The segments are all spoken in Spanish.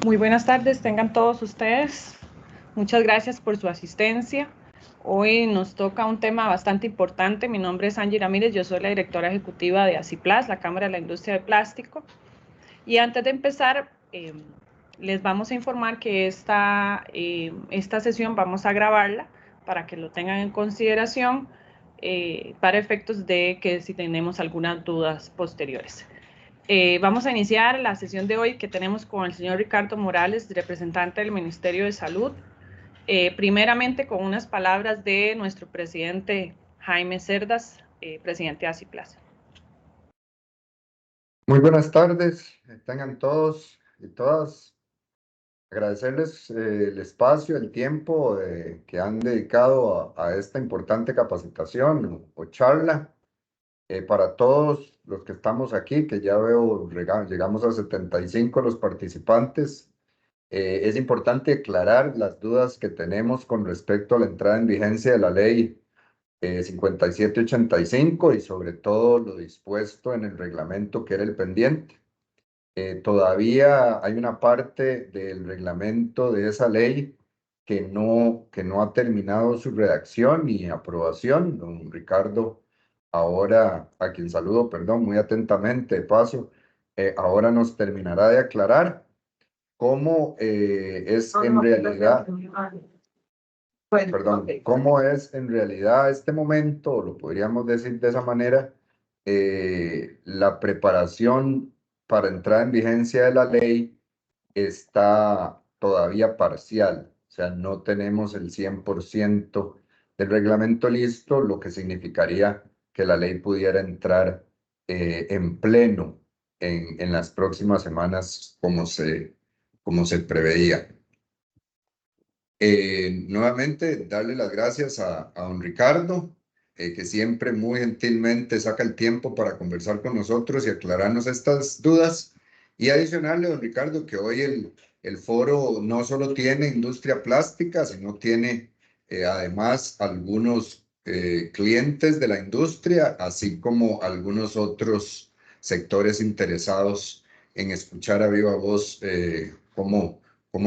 Muy buenas tardes, tengan todos ustedes. Muchas gracias por su asistencia. Hoy nos toca un tema bastante importante. Mi nombre es Angie Ramírez, yo soy la directora ejecutiva de ACIPLAS, la Cámara de la Industria del Plástico. Y antes de empezar, les vamos a informar que esta sesión vamos a grabarla para que lo tengan en consideración para efectos de que si tenemos algunas dudas posteriores. Vamos a iniciar la sesión de hoy que tenemos con el señor Ricardo Morales, representante del Ministerio de Salud. Primeramente con unas palabras de nuestro presidente Jaime Cerdas, presidente de ACIPLAS. Muy buenas tardes, tengan todos y todas. Agradecerles el espacio, el tiempo que han dedicado a esta importante capacitación o charla. Para todos los que estamos aquí, que ya veo, llegamos a 75 los participantes, es importante aclarar las dudas que tenemos con respecto a la entrada en vigencia de la ley 5785 y sobre todo lo dispuesto en el reglamento que era el pendiente. Todavía hay una parte del reglamento de esa ley que no ha terminado su redacción y aprobación. Don Ricardo, ahora, a quien saludo, perdón, muy atentamente, de paso, ahora nos terminará de aclarar cómo es en realidad, perdón, cómo es en realidad este momento, lo podríamos decir de esa manera, la preparación para entrar en vigencia de la ley está todavía parcial, o sea, no tenemos el 100% del reglamento listo, lo que significaría que la ley pudiera entrar en pleno en las próximas semanas como se preveía. Nuevamente, darle las gracias a don Ricardo, que siempre muy gentilmente saca el tiempo para conversar con nosotros y aclararnos estas dudas. Y adicionarle, don Ricardo, que hoy el foro no solo tiene industria plástica, sino tiene además algunos clientes de la industria, así como algunos otros sectores interesados en escuchar a viva voz cómo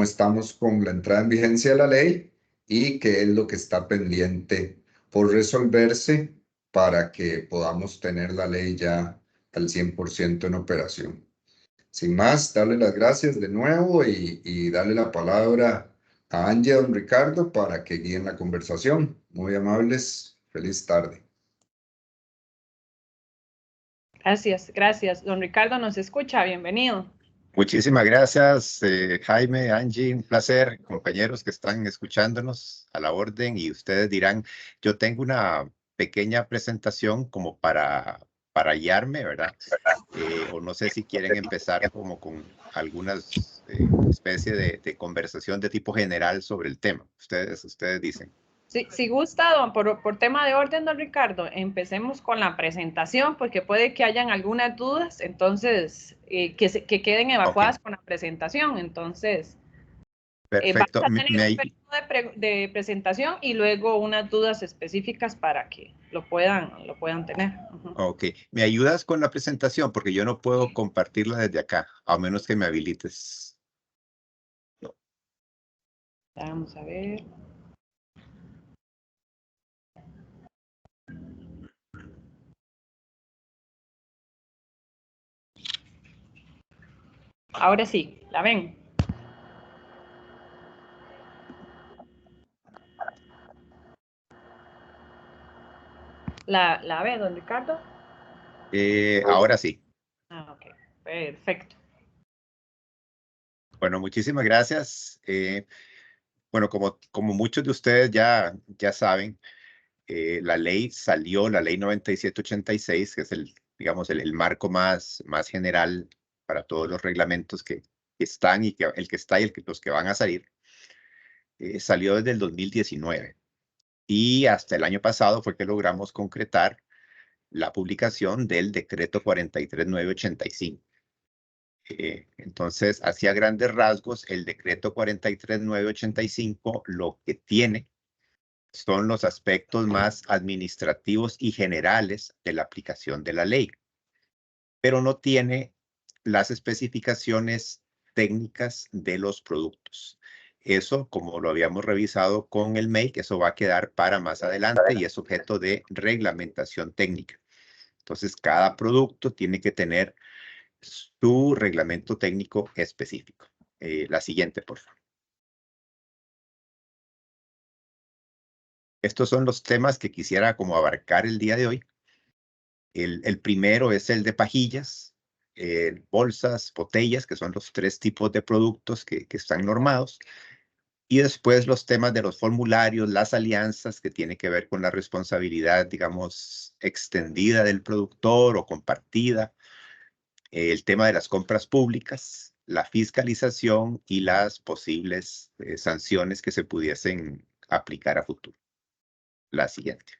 estamos con la entrada en vigencia de la ley y qué es lo que está pendiente por resolverse para que podamos tener la ley ya al 100% en operación. Sin más, darle las gracias de nuevo y darle la palabra a Angie y a don Ricardo para que guíen la conversación. Muy amables, feliz tarde. Gracias. Don Ricardo, ¿nos escucha? Bienvenido. Muchísimas gracias, Jaime, Angie, un placer, compañeros que están escuchándonos a la orden y ustedes dirán, yo tengo una pequeña presentación como para guiarme, ¿verdad? O no sé si quieren empezar como con algunas especie de conversación de tipo general sobre el tema. Ustedes dicen. Sí, si gusta, por tema de orden, don Ricardo, empecemos con la presentación, porque puede que hayan algunas dudas, entonces, que queden evacuadas con la presentación. Entonces, perfecto. vamos a tener un periodo de presentación y luego unas dudas específicas para que lo puedan tener. Ok, ¿me ayudas con la presentación? Porque yo no puedo compartirla desde acá, a menos que me habilites. No. Vamos a ver. Ahora sí, ¿la ven? ¿La ve, don Ricardo? Ahora sí. Ok, perfecto. Bueno, muchísimas gracias. Bueno, como muchos de ustedes ya saben, la ley salió, la ley 9786, que es digamos, el marco más general para todos los reglamentos que están y el que está y los que van a salir, salió desde el 2019. Y hasta el año pasado fue que logramos concretar la publicación del decreto 43985. Entonces, hacia grandes rasgos, el decreto 43985 lo que tiene son los aspectos más administrativos y generales de la aplicación de la ley, pero no tiene las especificaciones técnicas de los productos. Eso, como lo habíamos revisado con el MAKE, eso va a quedar para más adelante y es objeto de reglamentación técnica. Entonces, cada producto tiene que tener su reglamento técnico específico. La siguiente, por favor. Estos son los temas que quisiera como abarcar el día de hoy. El primero es el de pajillas, bolsas, botellas, que son los 3 tipos de productos que están normados. Y después los temas de los formularios, las alianzas, que tiene que ver con la responsabilidad, digamos, extendida del productor o compartida. El tema de las compras públicas, la fiscalización y las posibles sanciones que se pudiesen aplicar a futuro. La siguiente.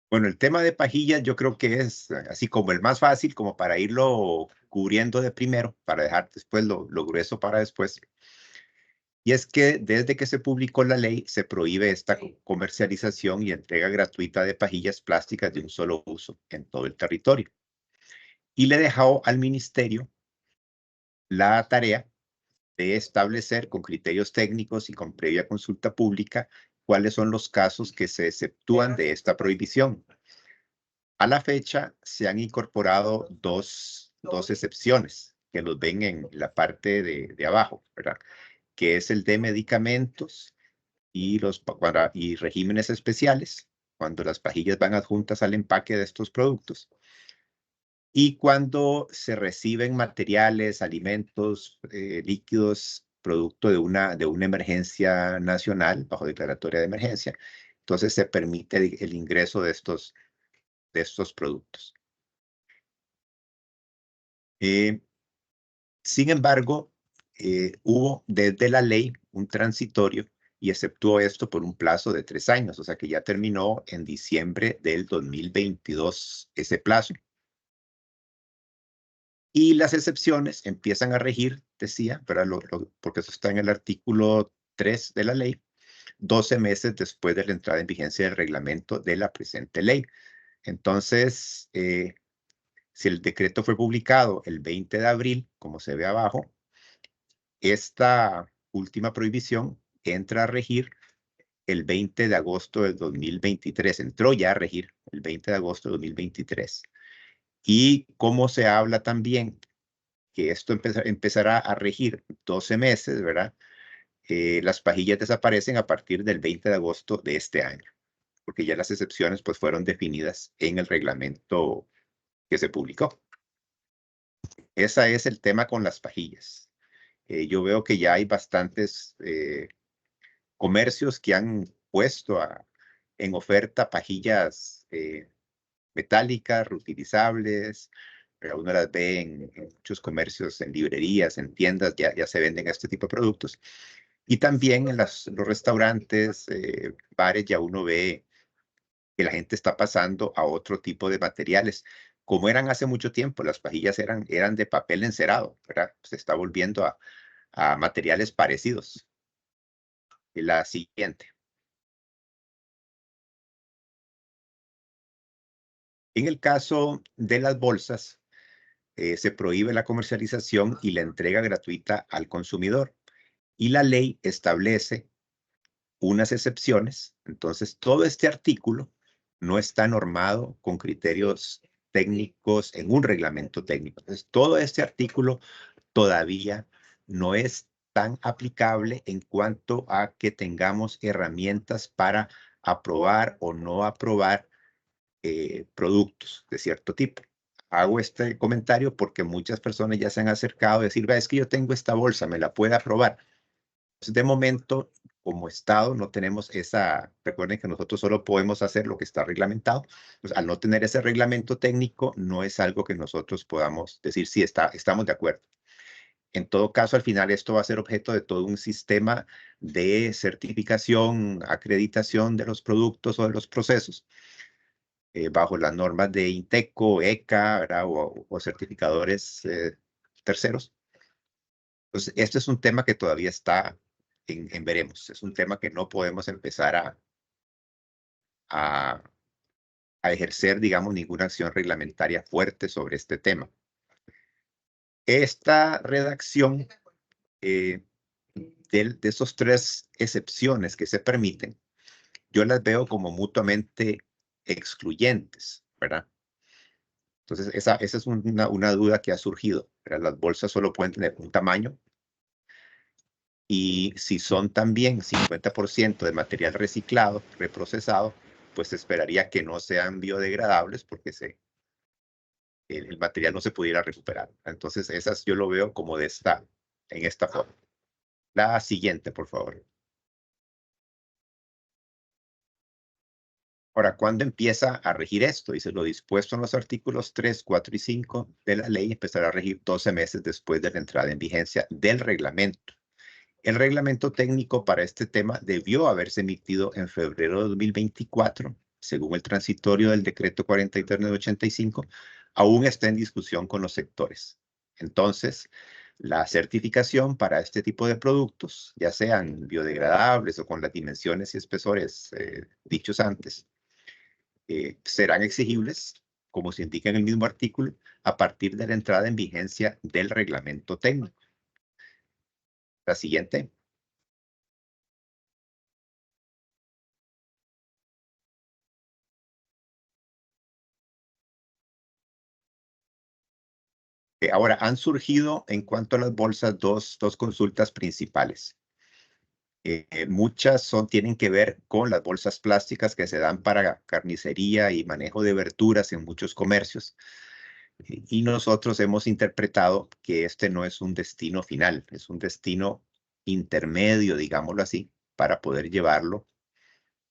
Bueno, el tema de pajillas yo creo que es así como el más fácil, como para irlo cubriendo de primero, para dejar después lo grueso para después. Y es que desde que se publicó la ley, se prohíbe esta comercialización y entrega gratuita de pajillas plásticas de un solo uso en todo el territorio. Y le dejó al ministerio la tarea de establecer con criterios técnicos y con previa consulta pública cuáles son los casos que se exceptúan de esta prohibición. A la fecha se han incorporado dos excepciones que los ven en la parte de abajo, ¿verdad? Que es el de medicamentos y regímenes especiales, cuando las pajillas van adjuntas al empaque de estos productos. Y cuando se reciben materiales, alimentos, líquidos, producto de una emergencia nacional, bajo declaratoria de emergencia, entonces se permite el ingreso de estos productos. Sin embargo, hubo desde la ley un transitorio y exceptuó esto por un plazo de 3 años, o sea que ya terminó en diciembre del 2022 ese plazo. Y las excepciones empiezan a regir, decía, porque eso está en el artículo 3 de la ley, 12 meses después de la entrada en vigencia del reglamento de la presente ley. Entonces, si el decreto fue publicado el 20 de abril, como se ve abajo, esta última prohibición entra a regir el 20 de agosto del 2023. Entró ya a regir el 20 de agosto del 2023. Y como se habla también que esto empezará a regir 12 meses, ¿verdad? Las pajillas desaparecen a partir del 20 de agosto de este año, porque ya las excepciones pues fueron definidas en el reglamento que se publicó. Ese es el tema con las pajillas. Yo veo que ya hay bastantes comercios que han puesto en oferta pajillas metálicas, reutilizables. Uno las ve en muchos comercios, en librerías, en tiendas, ya se venden este tipo de productos. Y también en los restaurantes, bares, ya uno ve que la gente está pasando a otro tipo de materiales. Como eran hace mucho tiempo, las pajillas eran de papel encerado, ¿verdad? Se está volviendo a materiales parecidos. La siguiente. En el caso de las bolsas, se prohíbe la comercialización y la entrega gratuita al consumidor. Y la ley establece unas excepciones. Entonces, todo este artículo no está normado con criterios técnicos en un reglamento técnico. Entonces, todo este artículo todavía no es tan aplicable en cuanto a que tengamos herramientas para aprobar o no aprobar productos de cierto tipo. Hago este comentario porque muchas personas ya se han acercado a decir, es que yo tengo esta bolsa, ¿me la puede aprobar? Entonces, de momento, como Estado, no tenemos recuerden que nosotros solo podemos hacer lo que está reglamentado. Pues, al no tener ese reglamento técnico, no es algo que nosotros podamos decir, sí, estamos de acuerdo. En todo caso, al final, esto va a ser objeto de todo un sistema de certificación, acreditación de los productos o de los procesos, bajo las normas de INTECO, ECA, ¿verdad? O certificadores terceros. Entonces, este es un tema que todavía está en veremos. Es un tema que no podemos empezar a ejercer, digamos, ninguna acción reglamentaria fuerte sobre este tema. Esta redacción de esos 3 excepciones que se permiten, yo las veo como mutuamente excluyentes, ¿verdad? Entonces, esa es una duda que ha surgido, ¿verdad? Las bolsas solo pueden tener un tamaño, y si son también 50% de material reciclado, reprocesado, pues esperaría que no sean biodegradables porque el material no se pudiera recuperar. Entonces, esas yo lo veo como en esta forma. La siguiente, por favor. Ahora, ¿cuándo empieza a regir esto? Dice, lo dispuesto en los artículos 3, 4 y 5 de la ley empezará a regir 12 meses después de la entrada en vigencia del reglamento. El reglamento técnico para este tema debió haberse emitido en febrero de 2024, según el transitorio del decreto 43/85, aún está en discusión con los sectores. Entonces, la certificación para este tipo de productos, ya sean biodegradables o con las dimensiones y espesores dichos antes, serán exigibles, como se indica en el mismo artículo, a partir de la entrada en vigencia del reglamento técnico. La siguiente. Ahora, han surgido en cuanto a las bolsas dos consultas principales. Muchas tienen que ver con las bolsas plásticas que se dan para carnicería y manejo de verduras en muchos comercios. Y nosotros hemos interpretado que este no es un destino final, es un destino intermedio, digámoslo así, para poder llevarlo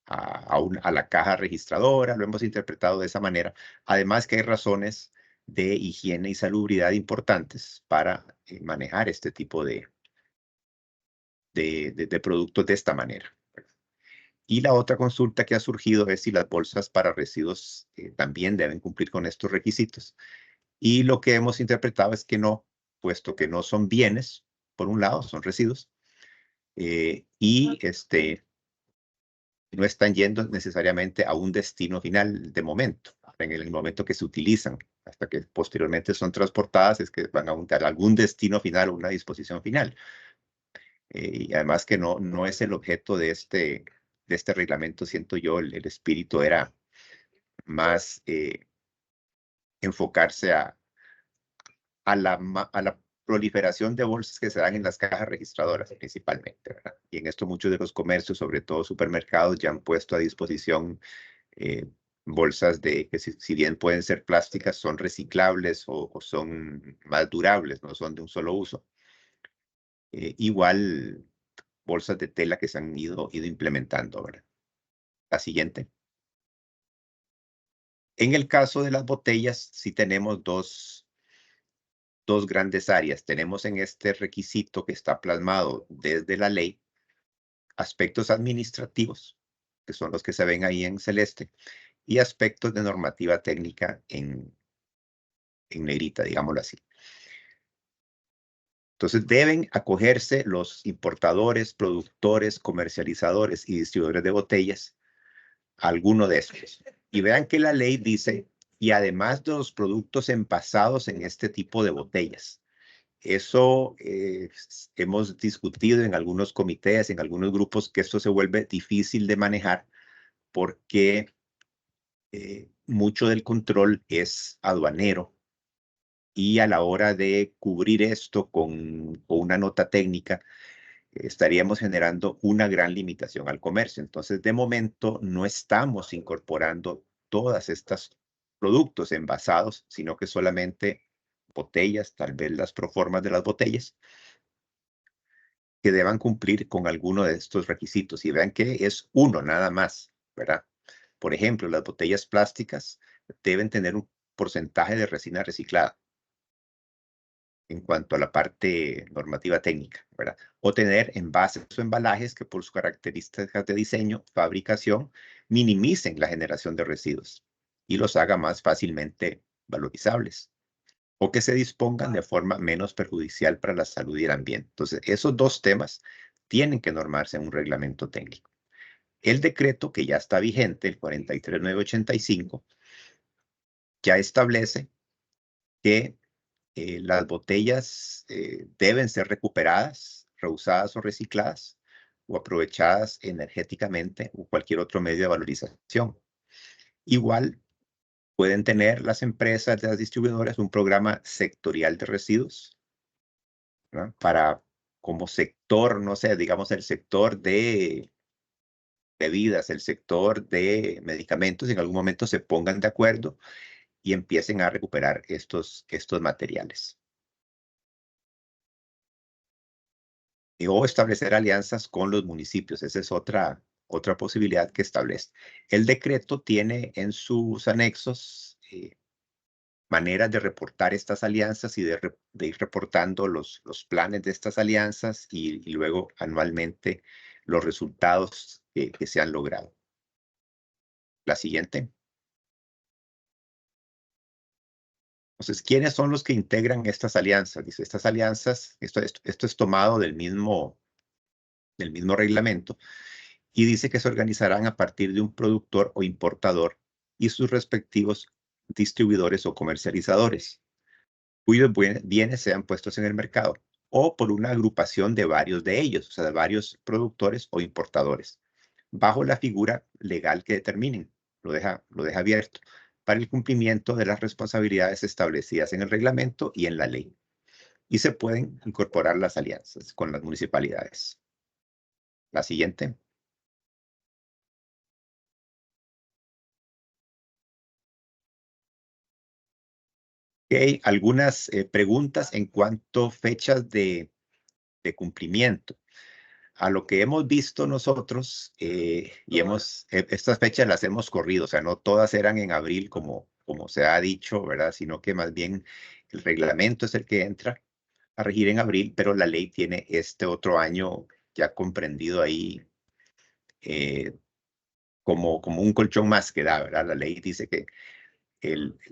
a la caja registradora. Lo hemos interpretado de esa manera. Además que hay razones de higiene y salubridad importantes para manejar este tipo de productos de esta manera. Y la otra consulta que ha surgido es si las bolsas para residuos también deben cumplir con estos requisitos. Y lo que hemos interpretado es que no, puesto que no son bienes, por un lado, son residuos, y no están yendo necesariamente a un destino final de momento, en el momento que se utilizan, hasta que posteriormente son transportadas, es que van a algún destino final o una disposición final. Y además que no es el objeto de este reglamento, siento yo, el espíritu era más enfocarse a la proliferación de bolsas que se dan en las cajas registradoras principalmente, ¿verdad? Y en esto muchos de los comercios, sobre todo supermercados, ya han puesto a disposición bolsas que si bien pueden ser plásticas, son reciclables o son más durables, no son de un solo uso. Igual bolsas de tela que se han ido implementando, ¿verdad? La siguiente. En el caso de las botellas, sí tenemos dos grandes áreas. Tenemos en este requisito que está plasmado desde la ley, aspectos administrativos, que son los que se ven ahí en celeste, y aspectos de normativa técnica en negrita, digámoslo así. Entonces deben acogerse los importadores, productores, comercializadores y distribuidores de botellas a alguno de estos. Y vean que la ley dice, y además de los productos envasados en este tipo de botellas. Eso hemos discutido en algunos comités, en algunos grupos, que esto se vuelve difícil de manejar porque mucho del control es aduanero. Y a la hora de cubrir esto con una nota técnica, estaríamos generando una gran limitación al comercio. Entonces, de momento, no estamos incorporando todas estas productos envasados, sino que solamente botellas, tal vez las proformas de las botellas, que deban cumplir con alguno de estos requisitos. Y vean que es uno nada más, ¿verdad? Por ejemplo, las botellas plásticas deben tener un porcentaje de resina reciclada en cuanto a la parte normativa técnica, ¿verdad? O tener envases o embalajes que por sus características de diseño, fabricación, minimicen la generación de residuos y los haga más fácilmente valorizables, o que se dispongan de forma menos perjudicial para la salud y el ambiente. Entonces, esos dos temas tienen que normarse en un reglamento técnico. El decreto que ya está vigente, el 43/985, ya establece que las botellas deben ser recuperadas, reusadas o recicladas, o aprovechadas energéticamente o cualquier otro medio de valorización. Igual pueden tener las empresas de las distribuidoras un programa sectorial de residuos, ¿no? Para como sector, no sé, digamos el sector de bebidas, el sector de medicamentos, en algún momento se pongan de acuerdo y empiecen a recuperar estos materiales. O establecer alianzas con los municipios. Esa es otra posibilidad que establece. El decreto tiene en sus anexos maneras de reportar estas alianzas y de ir reportando los planes de estas alianzas y luego anualmente los resultados que se han logrado. La siguiente. Entonces, ¿quiénes son los que integran estas alianzas? Dice, estas alianzas, esto es tomado del mismo reglamento, y dice que se organizarán a partir de un productor o importador y sus respectivos distribuidores o comercializadores, cuyos bienes sean puestos en el mercado, o por una agrupación de varios de ellos, o sea, de varios productores o importadores, bajo la figura legal que determinen. Lo deja abierto para el cumplimiento de las responsabilidades establecidas en el reglamento y en la ley. Y se pueden incorporar las alianzas con las municipalidades. La siguiente. Hay algunas preguntas en cuanto a fechas de cumplimiento. A lo que hemos visto nosotros, estas fechas las hemos corrido, o sea, no todas eran en abril como se ha dicho, ¿verdad? Sino que más bien el reglamento es el que entra a regir en abril, pero la ley tiene este otro año ya comprendido ahí como un colchón más que da, ¿verdad? La ley dice que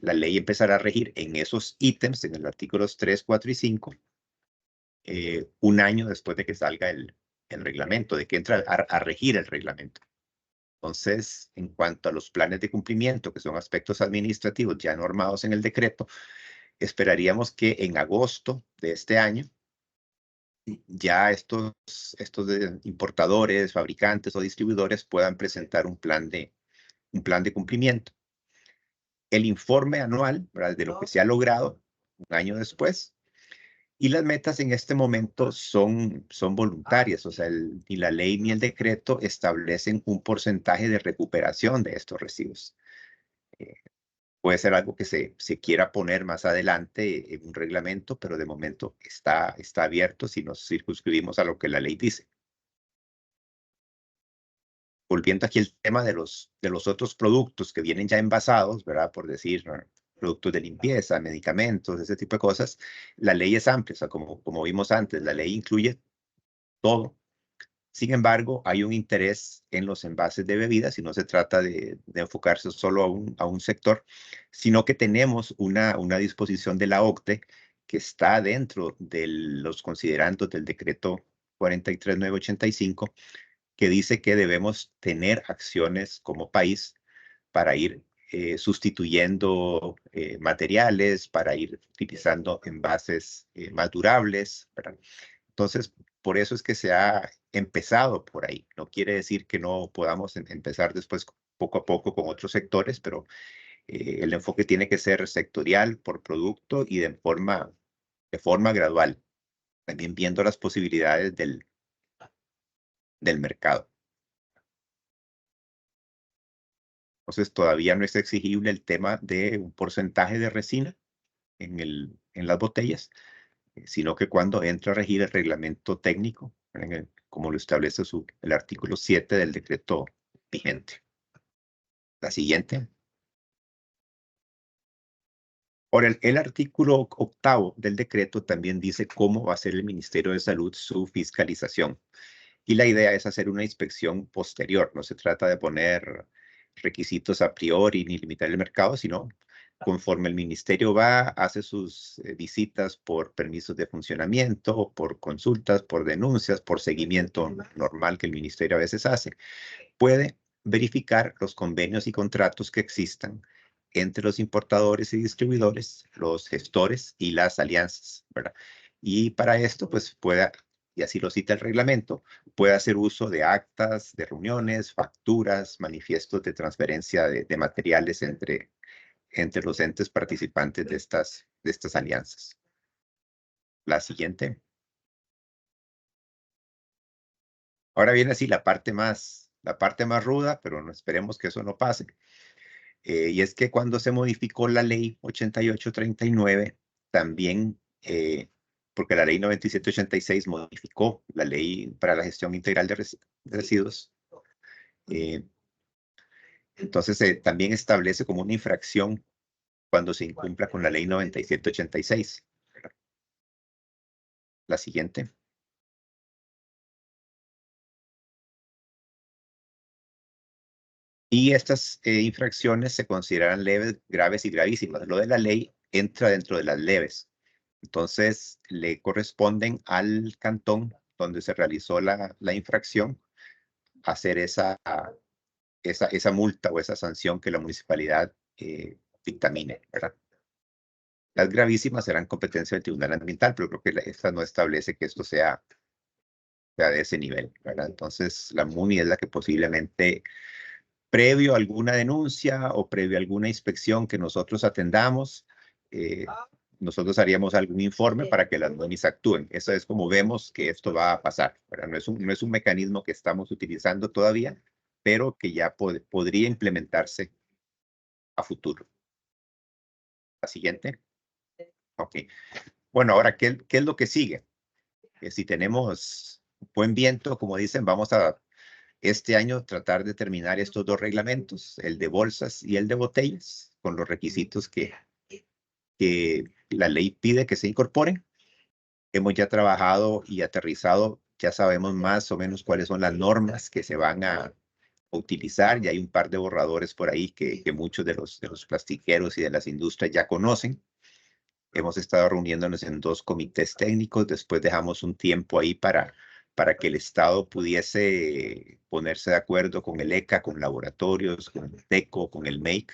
la ley empezará a regir en esos ítems, en los artículos 3, 4 y 5, un año después de que salga el reglamento, de que entra a regir el reglamento. Entonces, en cuanto a los planes de cumplimiento, que son aspectos administrativos ya normados en el decreto, esperaríamos que en agosto de este año ya estos importadores, fabricantes o distribuidores puedan presentar un plan de cumplimiento. El informe anual, ¿verdad?, de lo que se ha logrado un año después. Y las metas en este momento son voluntarias, o sea, ni la ley ni el decreto establecen un porcentaje de recuperación de estos residuos. Puede ser algo que se quiera poner más adelante en un reglamento, pero de momento está abierto si nos circunscribimos a lo que la ley dice. Volviendo aquí al tema de los otros productos que vienen ya envasados, ¿verdad? Por decir, productos de limpieza, medicamentos, ese tipo de cosas, la ley es amplia, o sea, como vimos antes, la ley incluye todo. Sin embargo, hay un interés en los envases de bebidas y no se trata de enfocarse solo a un sector, sino que tenemos una disposición de la OCDE que está dentro de los considerandos del decreto 43985, que dice que debemos tener acciones como país para ir sustituyendo materiales, para ir utilizando envases más durables, ¿verdad? Entonces, por eso es que se ha empezado por ahí. No quiere decir que no podamos empezar después poco a poco con otros sectores, pero el enfoque tiene que ser sectorial por producto y de forma gradual, también viendo las posibilidades del mercado. Entonces, todavía no es exigible el tema de un porcentaje de resina en las botellas, sino que cuando entra a regir el reglamento técnico, como lo establece el artículo 7 del decreto vigente. La siguiente. Ahora, el artículo 8 del decreto también dice cómo va a hacer el Ministerio de Salud su fiscalización. Y la idea es hacer una inspección posterior. No se trata de poner requisitos a priori ni limitar el mercado, sino conforme el ministerio hace sus visitas por permisos de funcionamiento, por consultas, por denuncias, por seguimiento normal que el ministerio a veces hace, puede verificar los convenios y contratos que existan entre los importadores y distribuidores, los gestores y las alianzas, ¿verdad? Y para esto, pues y así lo cita el reglamento, puede hacer uso de actas de reuniones, facturas, manifiestos de transferencia de materiales entre los entes participantes de estas alianzas. La siguiente. Ahora viene así la parte más ruda, pero no esperemos que eso no pase. Y es que cuando se modificó la ley 8839, también, porque la ley 9786 modificó la ley para la gestión integral de residuos, entonces también establece como una infracción cuando se incumpla con la ley 9786. La siguiente. Y estas infracciones se consideran leves, graves y gravísimas. Lo de la ley entra dentro de las leves. Entonces, le corresponden al cantón donde se realizó la infracción hacer esa multa o esa sanción que la municipalidad dictamine, ¿verdad? Las gravísimas serán competencia del Tribunal Ambiental, pero creo que esta no establece que esto sea de ese nivel, ¿verdad? Entonces, la MUNI es la que posiblemente, previo a alguna denuncia o previo a alguna inspección que nosotros atendamos, nosotros haríamos algún informe para que las MUNIs actúen. Eso es como vemos que esto va a pasar, ¿verdad? No es un mecanismo que estamos utilizando todavía, pero que ya podría implementarse a futuro. La siguiente. Ok. Bueno, ahora, ¿qué es lo que sigue? Si tenemos buen viento, como dicen, vamos a este año tratar de terminar estos dos reglamentos, el de bolsas y el de botellas, con los requisitos que la ley pide que se incorporen. Hemos ya trabajado y aterrizado, ya sabemos más o menos cuáles son las normas que se van a utilizar. Ya hay un par de borradores por ahí que muchos de los plastiqueros y de las industrias ya conocen. Hemos estado reuniéndonos en 2 comités técnicos, después dejamos un tiempo ahí para que el Estado pudiese ponerse de acuerdo con el ECA, con laboratorios, con el TECO, con el MEIC,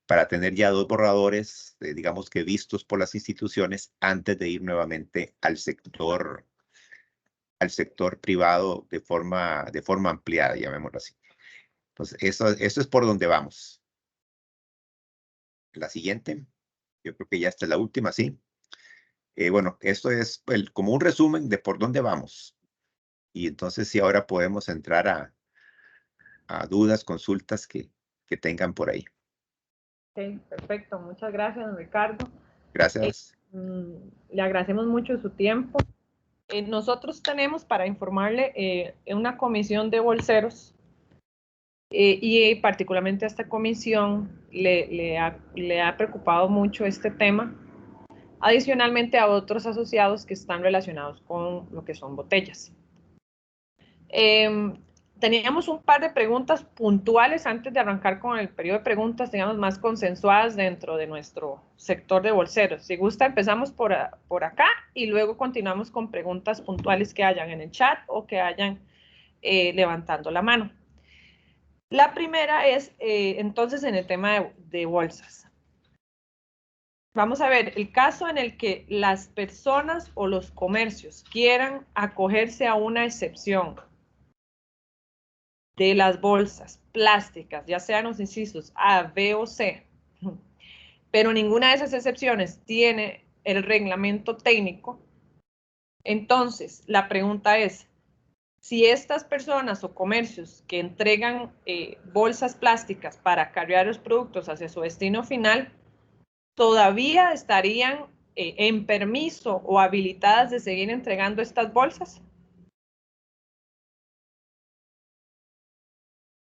para tener ya 2 borradores, digamos que vistos por las instituciones antes de ir nuevamente al sector privado de forma ampliada, llamémoslo así. Entonces, eso es por donde vamos. La siguiente, yo creo que ya esta es la última, ¿sí? Bueno, esto es como un resumen de por dónde vamos. Y entonces sí, ahora podemos entrar a dudas, consultas que tengan por ahí. Ok, perfecto. Muchas gracias, Ricardo. Gracias. Le agradecemos mucho su tiempo. Nosotros tenemos, para informarle, una comisión de bolseros y particularmente a esta comisión le ha preocupado mucho este tema, adicionalmente a otros asociados que están relacionados con lo que son botellas. Teníamos un par de preguntas puntuales antes de arrancar con el periodo de preguntas, digamos, más consensuadas dentro de nuestro sector de bolseros. Si gusta, empezamos por acá y luego continuamos con preguntas puntuales que hayan en el chat o que hayan levantando la mano. La primera es, entonces, en el tema de bolsas. Vamos a ver, el caso en el que las personas o los comercios quieran acogerse a una excepción de las bolsas plásticas, ya sean los incisos A, B o C, pero ninguna de esas excepciones tiene el reglamento técnico, entonces la pregunta es, si estas personas o comercios que entregan bolsas plásticas para cargar los productos hacia su destino final, todavía estarían en permiso o habilitadas de seguir entregando estas bolsas.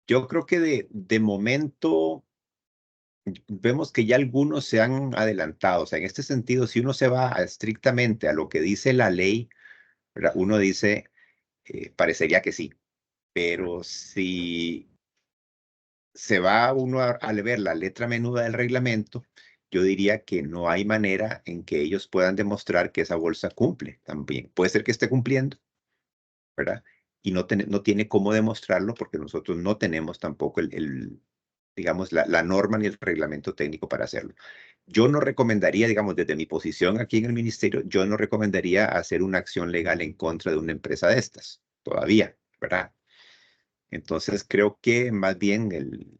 Yo creo que de momento vemos que ya algunos se han adelantado. O sea, en este sentido, si uno se va estrictamente a lo que dice la ley, ¿verdad? Uno dice, parecería que sí. Pero si se va uno al ver la letra menuda del reglamento, yo diría que no hay manera en que ellos puedan demostrar que esa bolsa cumple también. Puede ser que esté cumpliendo, ¿verdad? Y no tiene cómo demostrarlo porque nosotros no tenemos tampoco digamos, la norma ni el reglamento técnico para hacerlo. Yo no recomendaría, digamos, desde mi posición aquí en el ministerio, yo no recomendaría hacer una acción legal en contra de una empresa de estas, todavía, ¿verdad? Entonces creo que más bien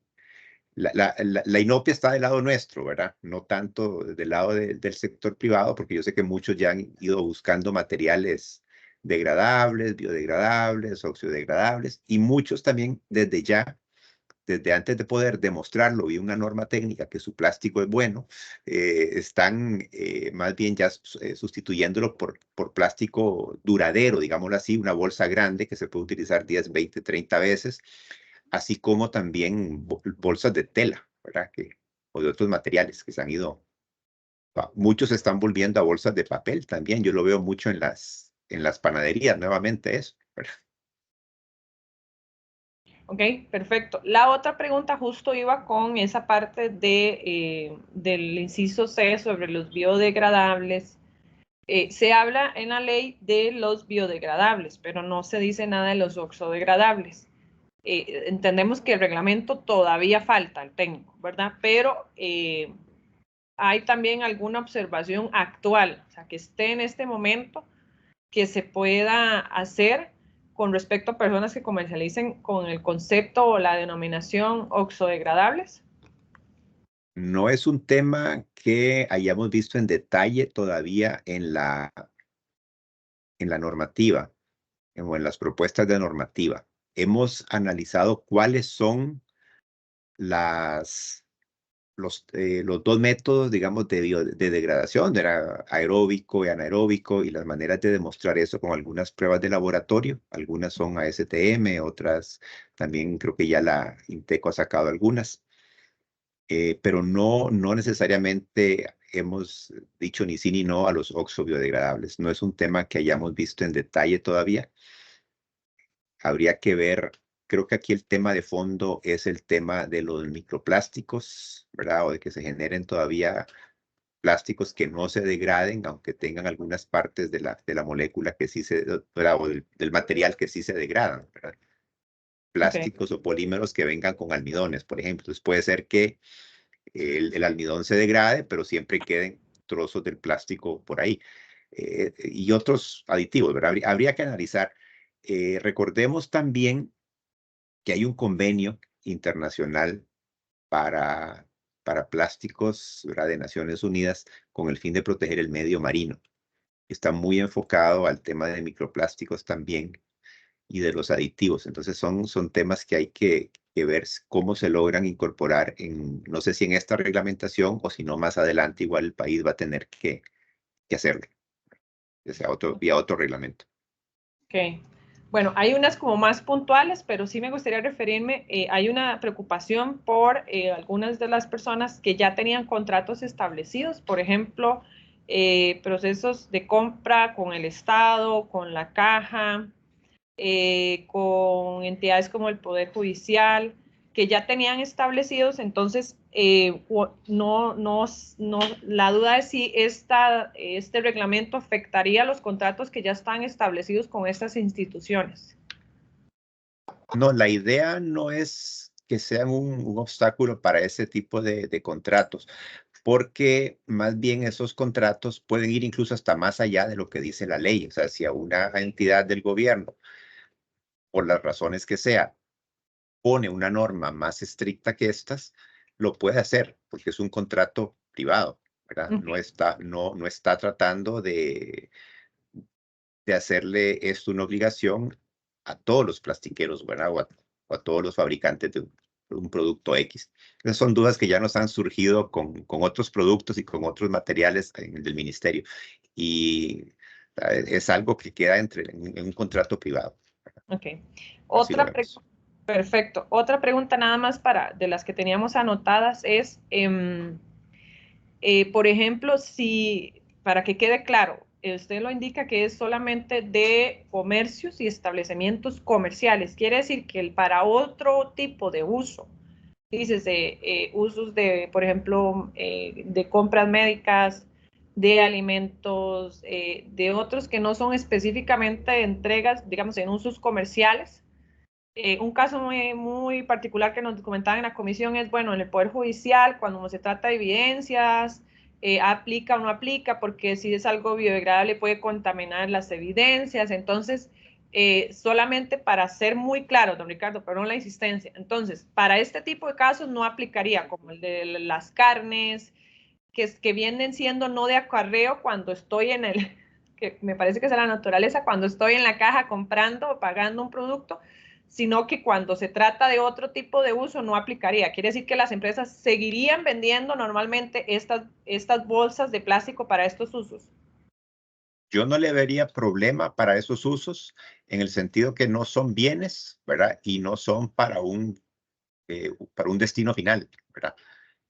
la inopia está del lado nuestro, ¿verdad? No tanto del lado del sector privado, porque yo sé que muchos ya han ido buscando materiales degradables, biodegradables, oxiodegradables, y muchos también desde antes de poder demostrarlo y una norma técnica que su plástico es bueno, están más bien ya sustituyéndolo por plástico duradero, digámoslo así, una bolsa grande que se puede utilizar 10, 20, 30 veces, así como también bolsas de tela, ¿verdad? O de otros materiales que se han ido. Muchos se están volviendo a bolsas de papel también. Yo lo veo mucho en las panaderías, nuevamente eso, ¿verdad? Ok, perfecto. La otra pregunta justo iba con esa parte del inciso C sobre los biodegradables. Se habla en la ley de los biodegradables, pero no se dice nada de los oxodegradables. Entendemos que el reglamento todavía falta, el técnico, ¿verdad? Pero hay también alguna observación actual, o sea, que esté en este momento, que se pueda hacer con respecto a personas que comercialicen con el concepto o la denominación oxodegradables. No es un tema que hayamos visto en detalle todavía en la normativa o en las propuestas de normativa. Hemos analizado cuáles son los dos métodos, digamos, de degradación, era aeróbico y anaeróbico, y las maneras de demostrar eso con algunas pruebas de laboratorio. Algunas son ASTM, otras también creo que ya la Inteco ha sacado algunas. Pero no necesariamente hemos dicho ni sí ni no a los oxo-biodegradables. No es un tema que hayamos visto en detalle todavía. Habría que ver, creo que aquí el tema de fondo es el tema de los microplásticos, ¿verdad? O de que se generen todavía plásticos que no se degraden, aunque tengan algunas partes de la molécula que sí ¿verdad? O del material que sí se degradan, ¿verdad? Okay. Plásticos o polímeros que vengan con almidones, por ejemplo. Entonces puede ser que el almidón se degrade, pero siempre queden trozos del plástico por ahí. Y otros aditivos, ¿verdad? Habría que analizar. Recordemos también que hay un convenio internacional para, para plásticos, ¿verdad? De Naciones Unidas con el fin de proteger el medio marino. Está muy enfocado al tema de microplásticos también y de los aditivos. Entonces son temas que hay que ver cómo se logran incorporar no sé si en esta reglamentación o si no más adelante igual el país va a tener que hacerlo, ya sea vía otro reglamento. Ok. Bueno, hay unas como más puntuales, pero sí me gustaría referirme, hay una preocupación por algunas de las personas que ya tenían contratos establecidos, por ejemplo, procesos de compra con el Estado, con la caja, con entidades como el Poder Judicial, que ya tenían establecidos, entonces la duda es si este reglamento afectaría los contratos que ya están establecidos con estas instituciones. No, la idea no es que sean un obstáculo para ese tipo de contratos, porque más bien esos contratos pueden ir incluso hasta más allá de lo que dice la ley. O sea, si a una entidad del gobierno, por las razones que sea, pone una norma más estricta que estas, lo puede hacer porque es un contrato privado, ¿verdad? No está tratando de hacerle esto una obligación a todos los plastiqueros, ¿verdad? O a todos los fabricantes de un producto X. Esas son dudas que ya nos han surgido con otros productos y con otros materiales del ministerio. Y es algo que queda en un contrato privado. Ok. Así lo Otra vemos. Perfecto. Otra pregunta nada más de las que teníamos anotadas es, por ejemplo, si, para que quede claro, usted lo indica que es solamente de comercios y establecimientos comerciales. Quiere decir que para otro tipo de uso, dices, usos de, por ejemplo, de compras médicas, de alimentos, de otros que no son específicamente entregas, digamos, en usos comerciales, Un caso muy particular que nos comentaban en la comisión es, bueno, en el Poder Judicial, cuando se trata de evidencias, aplica o no aplica, porque si es algo biodegradable puede contaminar las evidencias. Entonces, solamente para ser muy claro, don Ricardo, perdón la insistencia, entonces, para este tipo de casos no aplicaría, como el de las carnes, que vienen siendo no de acarreo cuando estoy en el, que me parece que es la naturaleza, cuando estoy en la caja comprando o pagando un producto, sino que cuando se trata de otro tipo de uso no aplicaría. Quiere decir que las empresas seguirían vendiendo normalmente estas bolsas de plástico para estos usos. Yo no le vería problema para esos usos en el sentido que no son bienes, ¿verdad? Y no son para un destino final, ¿verdad?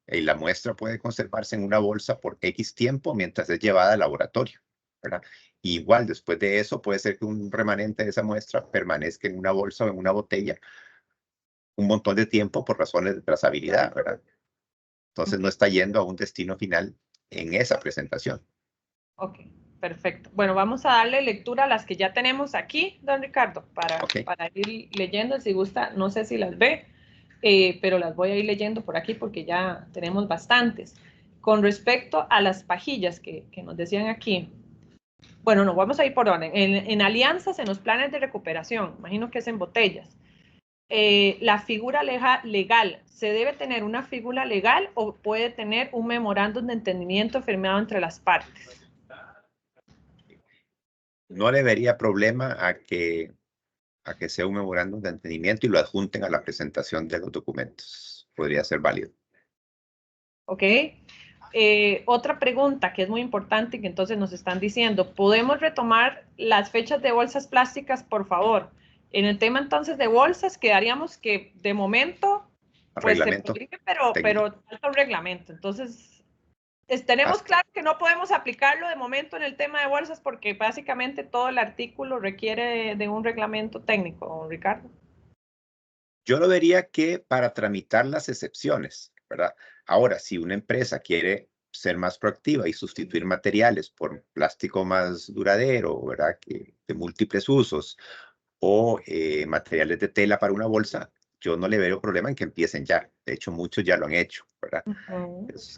La muestra puede conservarse en una bolsa por X tiempo mientras es llevada al laboratorio, ¿verdad? Igual, después de eso, puede ser que un remanente de esa muestra permanezca en una bolsa o en una botella un montón de tiempo por razones de trazabilidad, ¿verdad? Entonces no está yendo a un destino final en esa presentación. Ok, perfecto. Bueno, vamos a darle lectura a las que ya tenemos aquí, don Ricardo, para ir leyendo. Si gusta, no sé si las ve, pero las voy a ir leyendo por aquí porque ya tenemos bastantes. Con respecto a las pajillas que nos decían aquí, bueno, no, vamos a ir por orden. En alianzas, en los planes de recuperación, imagino que es en botellas. La figura legal, ¿se debe tener una figura legal o puede tener un memorándum de entendimiento firmado entre las partes? No le vería problema a que sea un memorándum de entendimiento y lo adjunten a la presentación de los documentos. Podría ser válido. ¿Ok? Otra pregunta que es muy importante y que entonces nos están diciendo, ¿podemos retomar las fechas de bolsas plásticas, por favor? En el tema entonces de bolsas, quedaríamos que de momento, pues se Reglamento publique, técnico. pero falta un reglamento. Entonces, tenemos Hasta, claro que no podemos aplicarlo de momento en el tema de bolsas porque básicamente todo el artículo requiere de un reglamento técnico, Ricardo. yo lo vería que para tramitar las excepciones, ¿verdad? Ahora, si una empresa quiere ser más proactiva y sustituir materiales por plástico más duradero, ¿verdad? Que de múltiples usos, o materiales de tela para una bolsa, yo no le veo problema en que empiecen ya. De hecho, muchos ya lo han hecho, ¿verdad?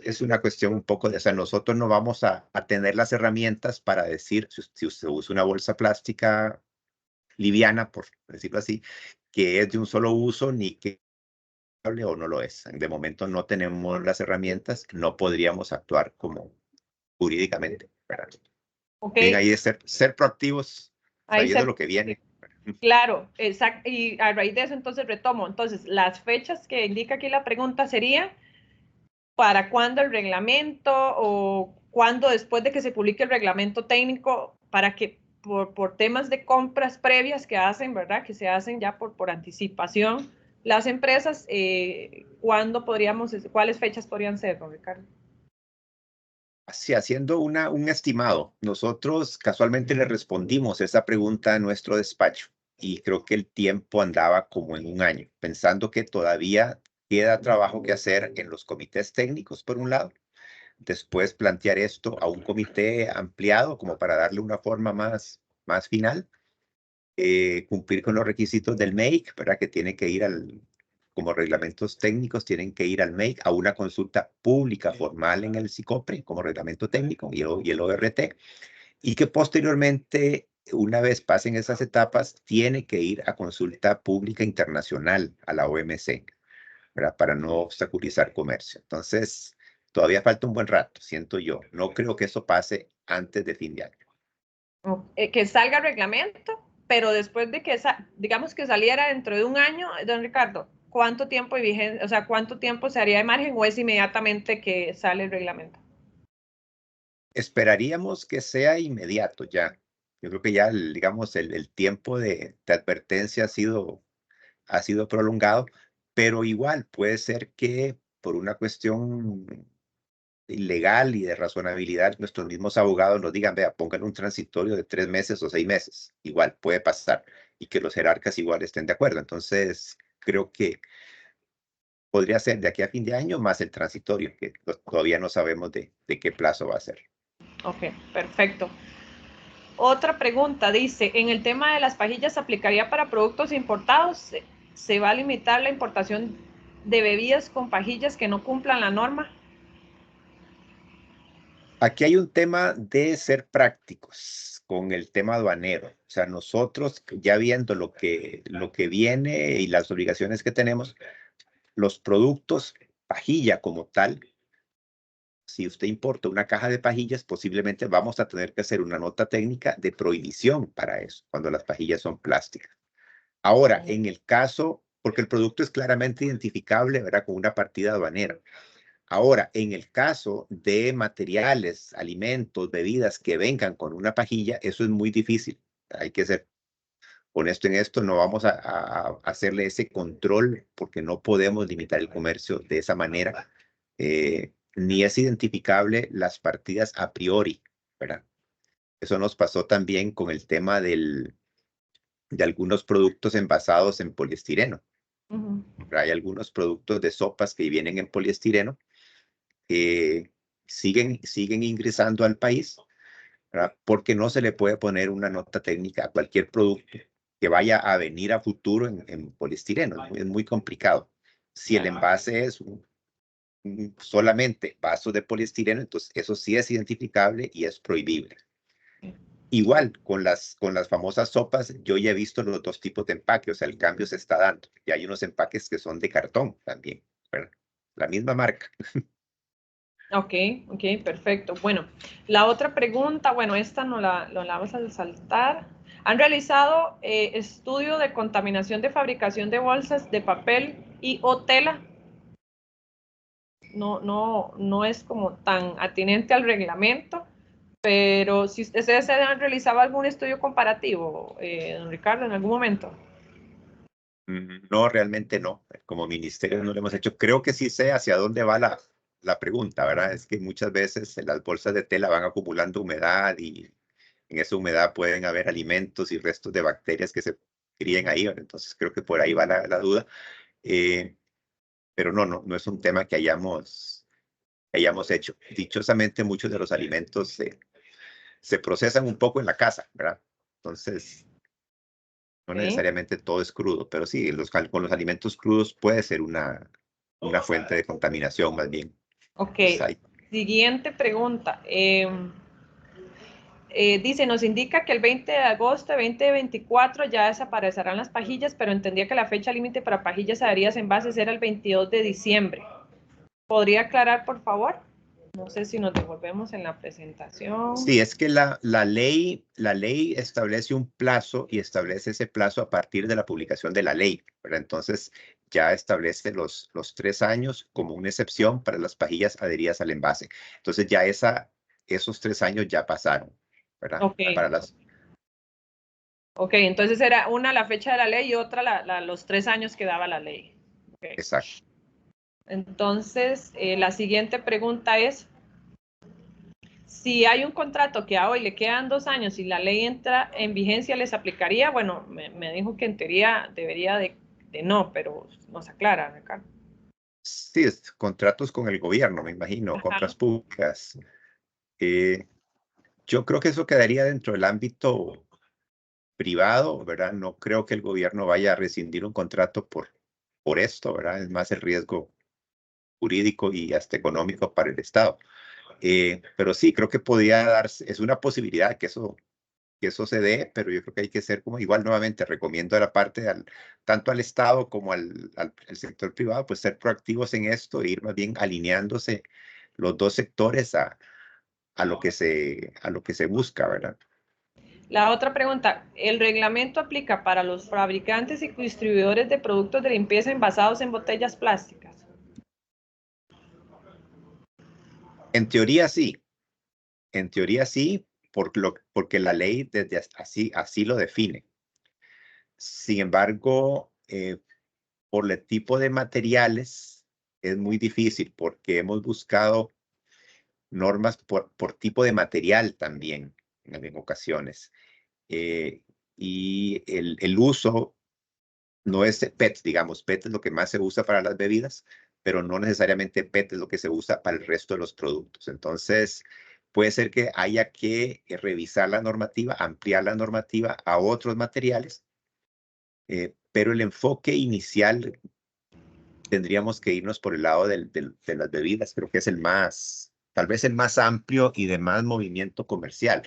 Es una cuestión un poco de, o sea, nosotros no vamos a tener las herramientas para decir, si usted usa una bolsa plástica liviana, por decirlo así, que es de un solo uso, ni que o no lo es. De momento no tenemos las herramientas, no podríamos actuar como jurídicamente, ¿verdad? Ok, Bien, ahí es ser proactivos, ahí sabiendo se... lo que viene. Claro, exacto. Y a raíz de eso, entonces retomo. Entonces, las fechas que indica aquí la pregunta serían para cuándo el reglamento o cuándo después de que se publique el reglamento técnico para que por temas de compras previas que hacen, ¿verdad? Que se hacen ya por anticipación las empresas, ¿cuándo podríamos, cuáles fechas podrían ser, don Ricardo? Así, haciendo un estimado, nosotros casualmente le respondimos esa pregunta a nuestro despacho y creo que el tiempo andaba como en un año, pensando que todavía queda trabajo que hacer en los comités técnicos, por un lado. Después plantear esto a un comité ampliado como para darle una forma más final, cumplir con los requisitos del MEIC, ¿verdad? Que tiene que ir como reglamentos técnicos, tienen que ir al MEIC a una consulta pública formal en el SICOPRE como reglamento técnico y el ORT, y que posteriormente, una vez pasen esas etapas, tiene que ir a consulta pública internacional, a la OMC, ¿verdad? Para no obstaculizar comercio. Entonces, todavía falta un buen rato, siento yo. No creo que eso pase antes de fin de año. Que salga el reglamento, pero después de que, digamos que saliera dentro de un año, don Ricardo, ¿cuánto tiempo y vigencia, o sea, cuánto tiempo se haría de margen o es inmediatamente que sale el reglamento? Esperaríamos que sea inmediato ya. Yo creo que ya, digamos, el tiempo de advertencia ha sido prolongado, pero igual puede ser que por una cuestión legal y de razonabilidad, nuestros mismos abogados nos digan, vea, pongan un transitorio de 3 meses o 6 meses. Igual puede pasar y que los jerarcas igual estén de acuerdo. Entonces, creo que podría ser de aquí a fin de año más el transitorio, que todavía no sabemos de qué plazo va a ser. Ok, perfecto. Otra pregunta dice, ¿en el tema de las pajillas aplicaría para productos importados? ¿se va a limitar la importación de bebidas con pajillas que no cumplan la norma? Aquí hay un tema de ser prácticos con el tema aduanero. O sea, nosotros ya viendo lo que viene y las obligaciones que tenemos, los productos, pajilla como tal, si usted importa una caja de pajillas, posiblemente vamos a tener que hacer una nota técnica de prohibición para eso, cuando las pajillas son plásticas. Ahora, en el caso, porque el producto es claramente identificable, ¿verdad? Con una partida aduanera. Ahora, en el caso de materiales, alimentos, bebidas que vengan con una pajilla, eso es muy difícil. Hay que ser honesto en esto, no vamos a hacerle ese control porque no podemos limitar el comercio de esa manera. Ni es identificable las partidas a priori, ¿verdad? Eso nos pasó también con el tema de algunos productos envasados en poliestireno. Hay algunos productos de sopas que vienen en poliestireno que siguen ingresando al país, ¿verdad? Porque no se le puede poner una nota técnica a cualquier producto que vaya a venir a futuro en poliestireno. Es muy complicado. Si el envase es solamente vaso de poliestireno, entonces eso sí es identificable y es prohibible. Igual, con las famosas sopas, yo ya he visto los dos tipos de empaque, o sea, el cambio se está dando. Y hay unos empaques que son de cartón también, ¿verdad? La misma marca. Ok, perfecto. Bueno, la otra pregunta, bueno, esta no la vamos a saltar. ¿Han realizado estudio de contaminación de fabricación de bolsas de papel y o tela? No es como tan atinente al reglamento, pero si ustedes han realizado algún estudio comparativo, don Ricardo, en algún momento. No, realmente no. Como ministerio no lo hemos hecho. Creo que sí sé hacia dónde va la pregunta, ¿verdad? Es que muchas veces las bolsas de tela van acumulando humedad y en esa humedad pueden haber alimentos y restos de bacterias que se críen ahí, ¿verdad? Entonces creo que por ahí va la duda. Pero no es un tema que hayamos hecho. Dichosamente, muchos de los alimentos se procesan un poco en la casa, ¿verdad? Entonces, no Okay. necesariamente todo es crudo, pero sí, con los alimentos crudos puede ser una fuente de contaminación más bien. Ok, Entonces, siguiente pregunta. Dice, nos indica que el 20 de agosto de 2024 ya desaparecerán las pajillas, pero entendía que la fecha límite para pajillas, adheridas, envases era el 22 de diciembre. ¿Podría aclarar, por favor? No sé si nos devolvemos en la presentación. sí, es que la ley establece un plazo y establece ese plazo a partir de la publicación de la ley, ¿verdad? Entonces ya establece los 3 años como una excepción para las pajillas adheridas al envase. Entonces ya esos 3 años ya pasaron, ¿verdad? Ok, Para las, entonces era una la fecha de la ley y otra los 3 años que daba la ley. Okay. exacto. Entonces, la siguiente pregunta es, si hay un contrato que a hoy le quedan 2 años y la ley entra en vigencia, ¿les aplicaría? Bueno, me dijo que en teoría debería de no, pero nos aclara, Ricardo. Sí, contratos con el gobierno, me imagino, Ajá. compras públicas. Yo creo que eso quedaría dentro del ámbito privado, ¿verdad? No creo que el gobierno vaya a rescindir un contrato por esto, ¿verdad? Es más el riesgo jurídico y hasta económico para el Estado. Pero sí, creo que podría darse, es una posibilidad que eso se dé, pero yo creo que hay que ser como igual nuevamente, recomiendo a la parte, tanto al Estado como al sector privado, pues ser proactivos en esto e ir más bien alineándose los dos sectores a lo que se busca, ¿verdad? La otra pregunta, ¿el reglamento aplica para los fabricantes y distribuidores de productos de limpieza envasados en botellas plásticas? En teoría sí, porque la ley desde así lo define. Sin embargo, por el tipo de materiales es muy difícil porque hemos buscado normas por tipo de material también en ocasiones. Eh, y el uso no es PET, digamos, PET es lo que más se usa para las bebidas, pero no necesariamente PET es lo que se usa para el resto de los productos. Entonces, puede ser que haya que revisar la normativa, ampliar la normativa a otros materiales, pero el enfoque inicial tendríamos que irnos por el lado de las bebidas. Creo que es el más, tal vez el más amplio y de más movimiento comercial.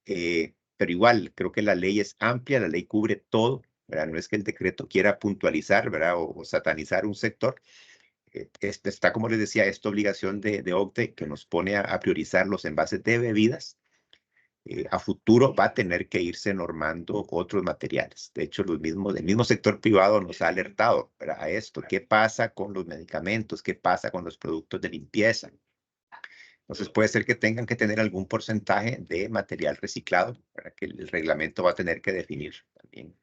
Pero igual, creo que la ley es amplia, la ley cubre todo, ¿verdad? No es que el decreto quiera puntualizar, ¿verdad? O satanizar un sector. Está, como les decía, esta obligación de OCDE que nos pone a priorizar los envases de bebidas. A futuro va a tener que irse normando otros materiales. De hecho, el mismo sector privado nos ha alertado, ¿verdad?, a esto. ¿Qué pasa con los medicamentos? ¿Qué pasa con los productos de limpieza? Entonces puede ser que tengan que tener algún porcentaje de material reciclado, para que el reglamento va a tener que definir también.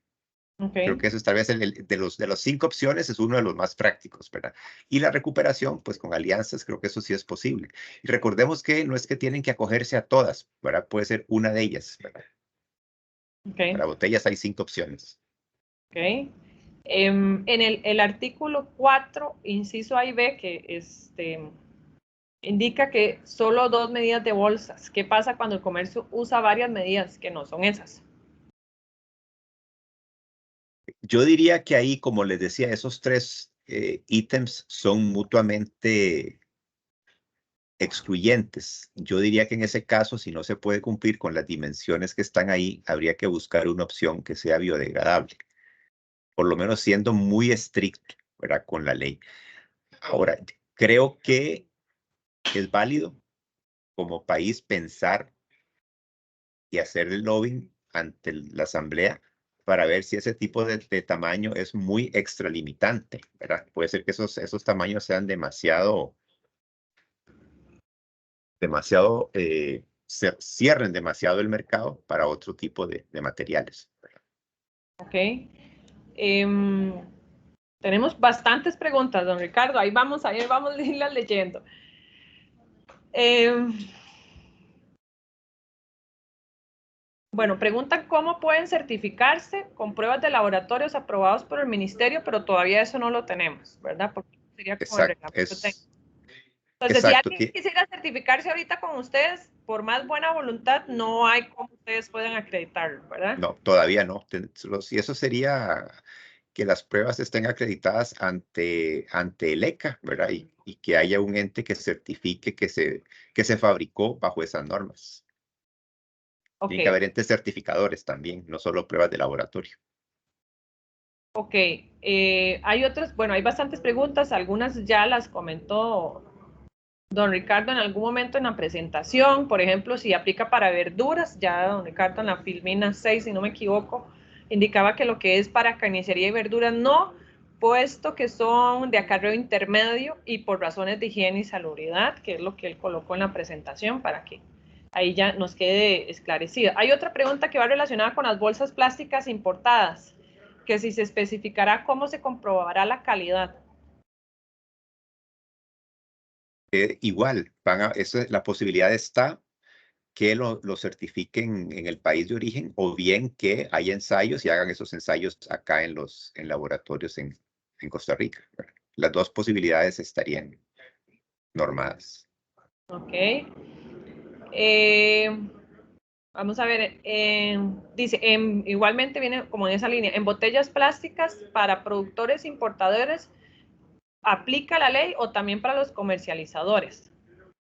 Creo que eso es tal vez de los 5 opciones, es uno de los más prácticos, ¿verdad? Y la recuperación, pues con alianzas, creo que eso sí es posible. Y recordemos que no es que tienen que acogerse a todas, ¿verdad? Puede ser una de ellas, ¿verdad? Para botellas hay 5 opciones. En el artículo 4, inciso A y B, que indica que solo 2 medidas de bolsas. ¿Qué pasa cuando el comercio usa varias medidas que no son esas? Yo diría que ahí, como les decía, esos 3 ítems son mutuamente excluyentes. Yo diría que en ese caso, si no se puede cumplir con las dimensiones que están ahí, habría que buscar una opción que sea biodegradable, por lo menos siendo muy estricto, ¿verdad?, con la ley. Ahora, creo que es válido como país pensar y hacer el lobbying ante la Asamblea para ver si ese tipo de tamaño es muy extralimitante, ¿verdad? Puede ser que esos tamaños sean demasiado, cierren demasiado el mercado para otro tipo de materiales. Tenemos bastantes preguntas, don Ricardo. Ahí vamos a irlas leyendo. Bueno, preguntan cómo pueden certificarse con pruebas de laboratorios aprobados por el ministerio, pero todavía eso no lo tenemos, ¿verdad? Porque sería como el reglamento técnico. Entonces, si alguien quisiera certificarse ahorita con ustedes, por más buena voluntad, no hay cómo ustedes puedan acreditarlo, ¿verdad? No, todavía no. Y eso sería que las pruebas estén acreditadas ante el ECA, ¿verdad? Y que haya un ente que certifique que se fabricó bajo esas normas. Tiene que haber entes certificadores también, no solo pruebas de laboratorio. Hay otras, bueno, hay bastantes preguntas, algunas ya las comentó don Ricardo en algún momento en la presentación, por ejemplo, si aplica para verduras, ya don Ricardo en la filmina 6, si no me equivoco, indicaba que lo que es para carnicería y verduras no, puesto que son de acarreo intermedio y por razones de higiene y salubridad, que es lo que él colocó en la presentación para que ahí ya nos quede esclarecido. Hay otra pregunta que va relacionada con las bolsas plásticas importadas, que si se especificará cómo se comprobará la calidad. Igual, la posibilidad está que lo certifiquen en el país de origen o bien que haya ensayos y hagan esos ensayos acá en laboratorios en Costa Rica. Las 2 posibilidades estarían normadas. Vamos a ver, dice, igualmente viene como en esa línea, en botellas plásticas para productores importadores, ¿aplica la ley o también para los comercializadores?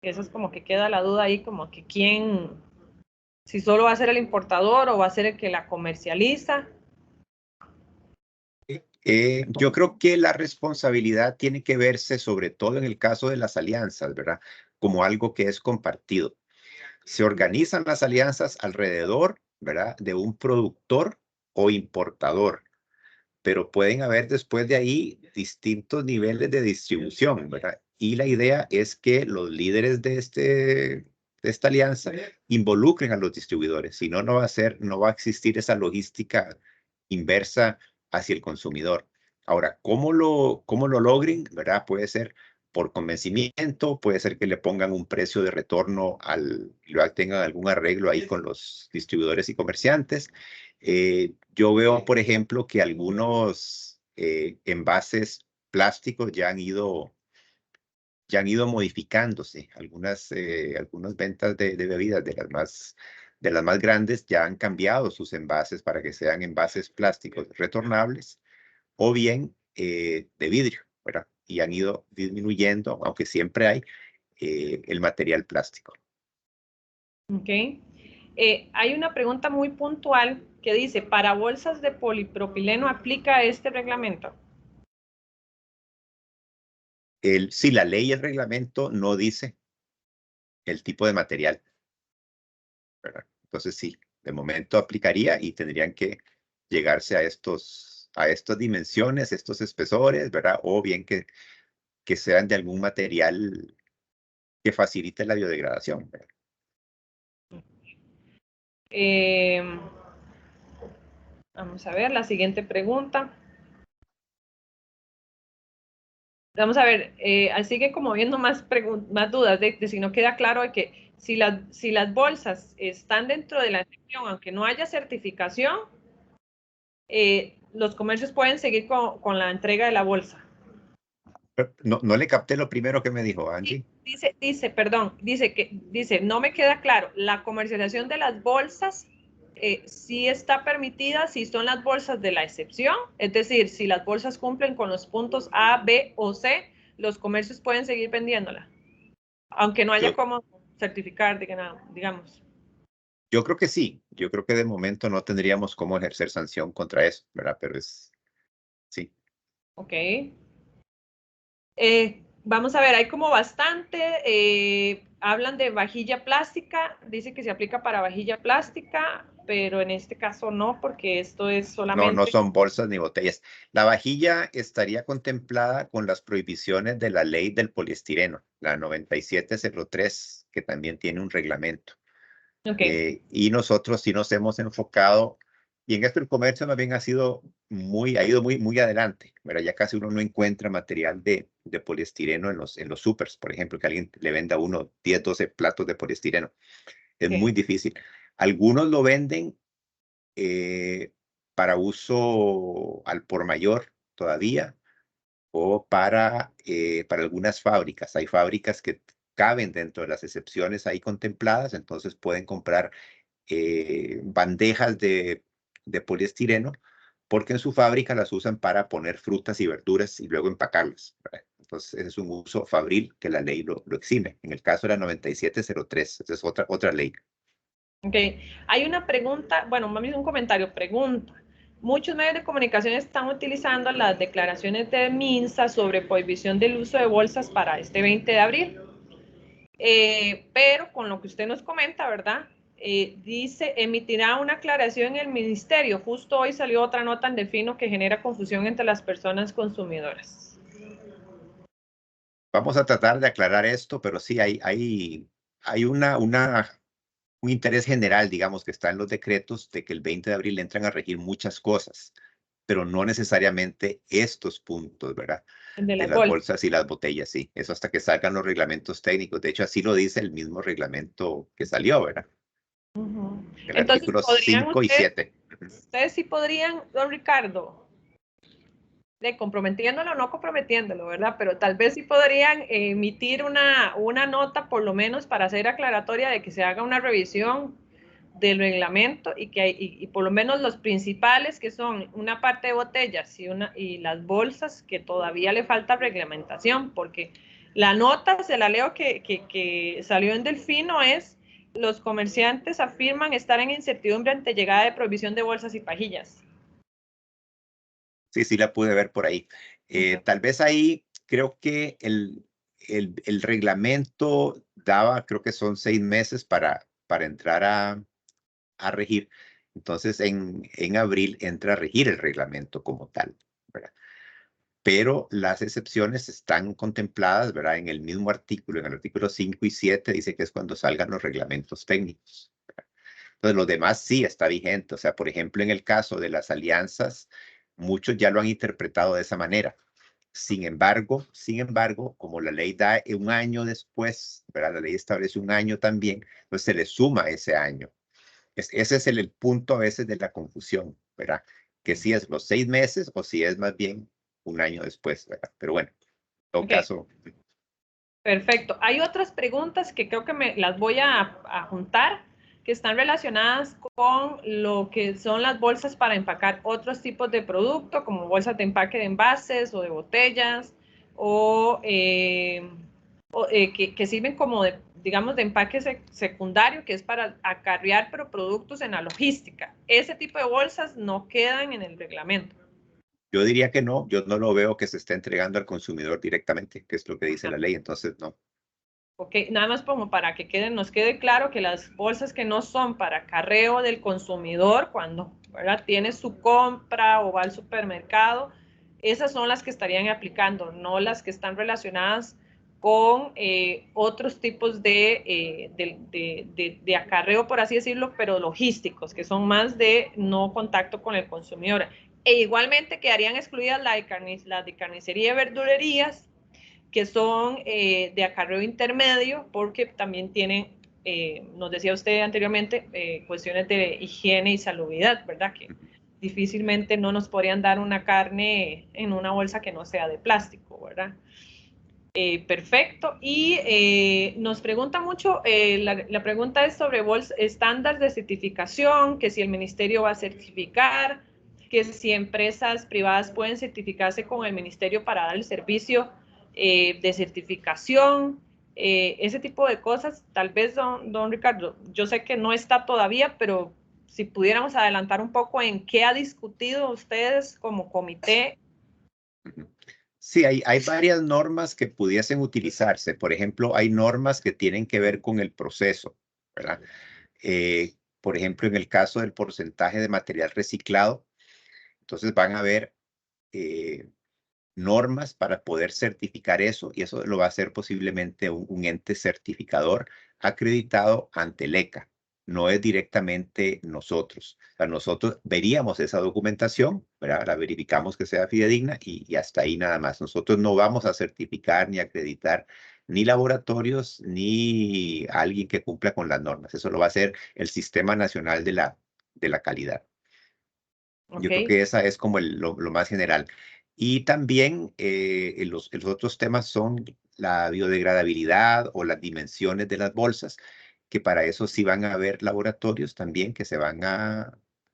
Eso es como que queda la duda ahí, como que si solo va a ser el importador o va a ser el que la comercializa. Yo creo que la responsabilidad tiene que verse, sobre todo en el caso de las alianzas, ¿verdad?, como algo que es compartido. Se organizan las alianzas alrededor, ¿verdad?, de un productor o importador, pero pueden haber después de ahí distintos niveles de distribución, ¿verdad? Y la idea es que los líderes de esta alianza involucren a los distribuidores, si no, no va a existir esa logística inversa hacia el consumidor. Ahora, ¿cómo lo logren? ¿Verdad? Puede ser por convencimiento, puede ser que le pongan un precio de retorno tengan algún arreglo ahí con los distribuidores y comerciantes. Yo veo, por ejemplo, que algunos envases plásticos ya han ido modificándose. Algunas ventas de bebidas de las más grandes ya han cambiado sus envases para que sean envases plásticos retornables, o bien de vidrio, ¿verdad? Y han ido disminuyendo, aunque siempre hay el material plástico. Ok. Hay una pregunta muy puntual que dice, ¿para bolsas de polipropileno aplica este reglamento? Sí, la ley y el reglamento no dice el tipo de material, ¿verdad? Entonces sí, de momento aplicaría y tendrían que llegarse a estas dimensiones, estos espesores, ¿verdad? O bien que sean de algún material que facilite la biodegradación, ¿verdad? Vamos a ver la siguiente pregunta. Vamos a ver, sigue como viendo más dudas de si no queda claro de que si las bolsas están dentro de la excepción, aunque no haya certificación, los comercios pueden seguir con la entrega de la bolsa. No le capté lo primero que me dijo, Angie. Dice, no me queda claro, la comercialización de las bolsas sí está permitida si son las bolsas de la excepción, es decir, si las bolsas cumplen con los puntos A, B o C, los comercios pueden seguir vendiéndola, aunque no haya como certificar, digamos. Yo creo que sí, yo creo que de momento no tendríamos cómo ejercer sanción contra eso, ¿verdad? Pero sí. Ok. Vamos a ver, hay como bastante, hablan de vajilla plástica, dice que se aplica para vajilla plástica, pero en este caso no, porque esto es solamente... No son bolsas ni botellas. La vajilla estaría contemplada con las prohibiciones de la ley del poliestireno, la 9703, que también tiene un reglamento. Okay. Y nosotros sí nos hemos enfocado, y en esto el comercio más bien ha ido muy adelante, ¿verdad? Ya casi uno no encuentra material de poliestireno en los supers, por ejemplo, que alguien le venda a uno 10, 12 platos de poliestireno. Es muy difícil. Algunos lo venden para uso al por mayor todavía, o para algunas fábricas. Hay fábricas que caben dentro de las excepciones ahí contempladas, entonces pueden comprar bandejas de poliestireno, porque en su fábrica las usan para poner frutas y verduras y luego empacarlas, ¿verdad? Entonces, ese es un uso fabril que la ley lo exime. En el caso de la 9703, esa es otra ley. Ok, hay una pregunta, bueno, más bien un comentario, pregunta. Muchos medios de comunicación están utilizando las declaraciones de MINSA sobre prohibición del uso de bolsas para este 20 de abril. Pero con lo que usted nos comenta, ¿verdad? Dice, emitirá una aclaración en el ministerio. Justo hoy salió otra nota en Delfino que genera confusión entre las personas consumidoras. Vamos a tratar de aclarar esto, pero sí hay un interés general, digamos, que está en los decretos de que el 20 de abril entran a regir muchas cosas, pero no necesariamente estos puntos, ¿verdad? De las bolsas y las botellas, sí. Eso hasta que salgan los reglamentos técnicos. De hecho, así lo dice el mismo reglamento que salió, ¿verdad? El Entonces, artículo ¿podrían 5 y 7. ustedes sí podrían, don Ricardo, comprometiéndolo o no comprometiéndolo, ¿verdad? Pero tal vez sí podrían emitir una nota, por lo menos para hacer aclaratoria de que se haga una revisión del reglamento y por lo menos los principales, que son una parte de botellas y las bolsas, que todavía le falta reglamentación, porque la nota, se la leo que salió en Delfino, es: los comerciantes afirman estar en incertidumbre ante llegada de prohibición de bolsas y pajillas. Sí, la pude ver por ahí. Tal vez ahí creo que el reglamento daba, creo que son 6 meses para entrar a regir. Entonces, en abril entra a regir el reglamento como tal, ¿verdad? Pero las excepciones están contempladas, ¿verdad? En el mismo artículo, en el artículo 5 y 7, dice que es cuando salgan los reglamentos técnicos, ¿verdad? Entonces, los demás sí está vigente. O sea, por ejemplo, en el caso de las alianzas, muchos ya lo han interpretado de esa manera. Sin embargo, como la ley da un año después, ¿verdad? La ley establece un año también, entonces se le suma ese año. Ese es el punto a veces de la confusión, ¿verdad? Que si es los 6 meses o si es más bien un año después, ¿verdad? Pero bueno, en todo caso. Perfecto. Hay otras preguntas que creo que me las voy a juntar. que están relacionadas con lo que son las bolsas para empacar otros tipos de producto, como bolsas de empaque de envases o de botellas, o que sirven como de, digamos, de empaque secundario, que es para acarrear pero productos en la logística. Ese tipo de bolsas no quedan en el reglamento. Yo diría que no, yo no lo veo que se esté entregando al consumidor directamente, que es lo que dice la ley, entonces no. Ok, nada más como para que nos quede claro que las bolsas que no son para acarreo del consumidor, cuando, ¿verdad?, tiene su compra o va al supermercado, esas son las que estarían aplicando, no las que están relacionadas con otros tipos de acarreo, por así decirlo, pero logísticos, que son más de no contacto con el consumidor. E igualmente quedarían excluidas las de carnicería y verdulerías, que son de acarreo intermedio, porque también tienen, nos decía usted anteriormente, cuestiones de higiene y salubridad, ¿verdad? Que difícilmente no nos podrían dar una carne en una bolsa que no sea de plástico, ¿verdad? Perfecto. Y nos pregunta mucho, la pregunta es sobre estándares de certificación, que si el ministerio va a certificar, que si empresas privadas pueden certificarse con el ministerio para dar el servicio de certificación, ese tipo de cosas. Tal vez, don Ricardo, yo sé que no está todavía, pero si pudiéramos adelantar un poco en qué ha discutido ustedes como comité. Sí, hay varias normas que pudiesen utilizarse. Por ejemplo, hay normas que tienen que ver con el proceso, ¿verdad? Por ejemplo, en el caso del porcentaje de material reciclado, entonces van a haber normas para poder certificar eso, y eso lo va a hacer posiblemente un ente certificador acreditado ante el ECA. No es directamente nosotros. O sea, nosotros veríamos esa documentación, ¿verdad? La verificamos que sea fidedigna y hasta ahí nada más. Nosotros no vamos a certificar ni acreditar ni laboratorios ni alguien que cumpla con las normas. Eso lo va a hacer el Sistema Nacional de la Calidad. Yo creo que esa es como lo más general. Y también los otros temas son la biodegradabilidad o las dimensiones de las bolsas, que para eso sí van a haber laboratorios también que se van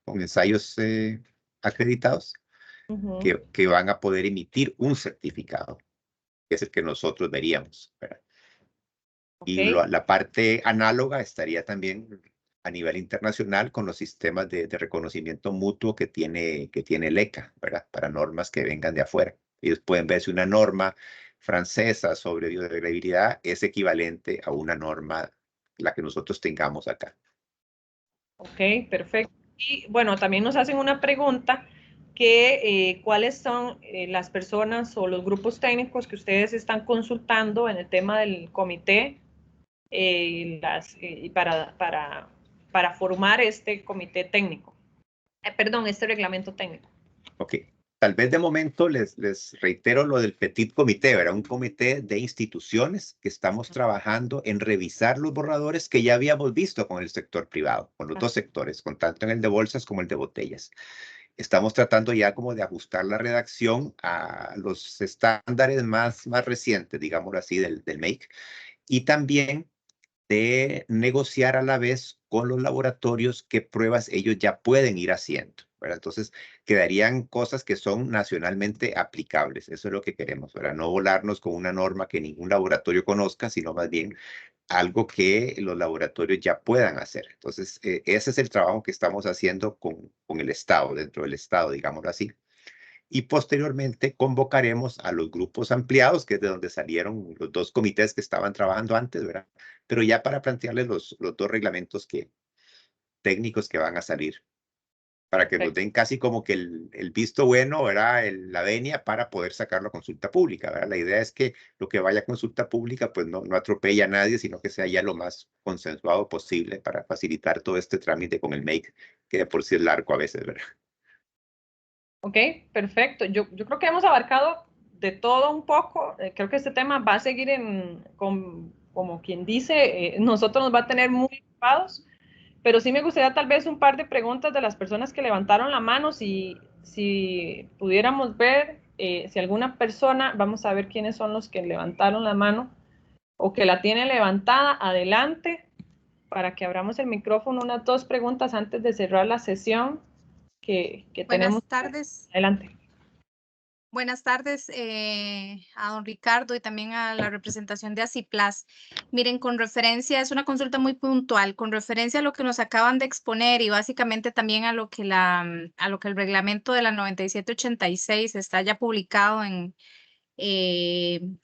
con ensayos acreditados, que van a poder emitir un certificado, que es el que nosotros veríamos, ¿verdad? Y la parte análoga estaría también a nivel internacional con los sistemas de reconocimiento mutuo que tiene el ECA, ¿verdad? Para normas que vengan de afuera. Ellos pueden ver si una norma francesa sobre biodegradabilidad es equivalente a una norma, la que nosotros tengamos acá. Ok, perfecto. Y bueno, también nos hacen una pregunta que cuáles son las personas o los grupos técnicos que ustedes están consultando en el tema del comité para formar este comité técnico. Perdón, este reglamento técnico. Ok. Tal vez de momento les reitero lo del Petit Comité, ¿verdad? Un comité de instituciones que estamos trabajando en revisar los borradores que ya habíamos visto con el sector privado, con los dos sectores, con tanto en el de bolsas como el de botellas. Estamos tratando ya como de ajustar la redacción a los estándares más recientes, digámoslo así, del MAKE, y también de negociar a la vez con los laboratorios qué pruebas ellos ya pueden ir haciendo, ¿verdad? Entonces, quedarían cosas que son nacionalmente aplicables. Eso es lo que queremos, ¿verdad? No volarnos con una norma que ningún laboratorio conozca, sino más bien algo que los laboratorios ya puedan hacer. Entonces, ese es el trabajo que estamos haciendo con el Estado, dentro del Estado, digámoslo así. Y posteriormente convocaremos a los grupos ampliados, que es de donde salieron los dos comités que estaban trabajando antes, ¿verdad? Pero ya para plantearles los dos reglamentos técnicos que van a salir, para que nos den casi como que el visto bueno, ¿verdad? La venia para poder sacarlo a consulta pública, ¿verdad? La idea es que lo que vaya a consulta pública pues no atropella a nadie, sino que sea ya lo más consensuado posible para facilitar todo este trámite con el MAKE, que de por sí es largo a veces, ¿verdad? Ok, perfecto. Yo creo que hemos abarcado de todo un poco. Creo que este tema va a seguir como quien dice, nosotros nos va a tener muy ocupados, pero sí me gustaría tal vez un par de preguntas de las personas que levantaron la mano, si pudiéramos ver, si alguna persona, vamos a ver quiénes son los que levantaron la mano o que la tienen levantada, adelante. para que abramos el micrófono, unas 2 preguntas antes de cerrar la sesión que tenemos. Buenas tardes. Adelante. Buenas tardes a don Ricardo y también a la representación de Aciplas. Miren, con referencia, es una consulta muy puntual, con referencia a lo que nos acaban de exponer y básicamente también a lo que el reglamento de la 9786 está ya publicado en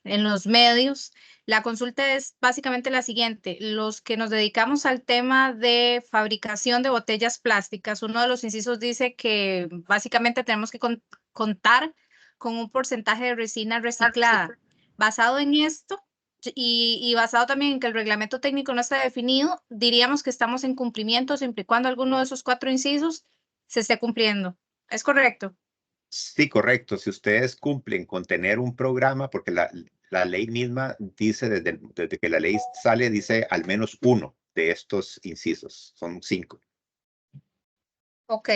los medios. La consulta es básicamente la siguiente. Los que nos dedicamos al tema de fabricación de botellas plásticas, uno de los incisos dice que básicamente tenemos que contar con un porcentaje de resina reciclada. Basado en esto y basado también en que el reglamento técnico no está definido, diríamos que estamos en cumplimiento siempre y cuando alguno de esos 4 incisos se esté cumpliendo. ¿Es correcto? Sí, correcto. Si ustedes cumplen con tener un programa, porque la ley misma dice, desde que la ley sale, dice al menos uno de estos incisos. Son 5. Ok.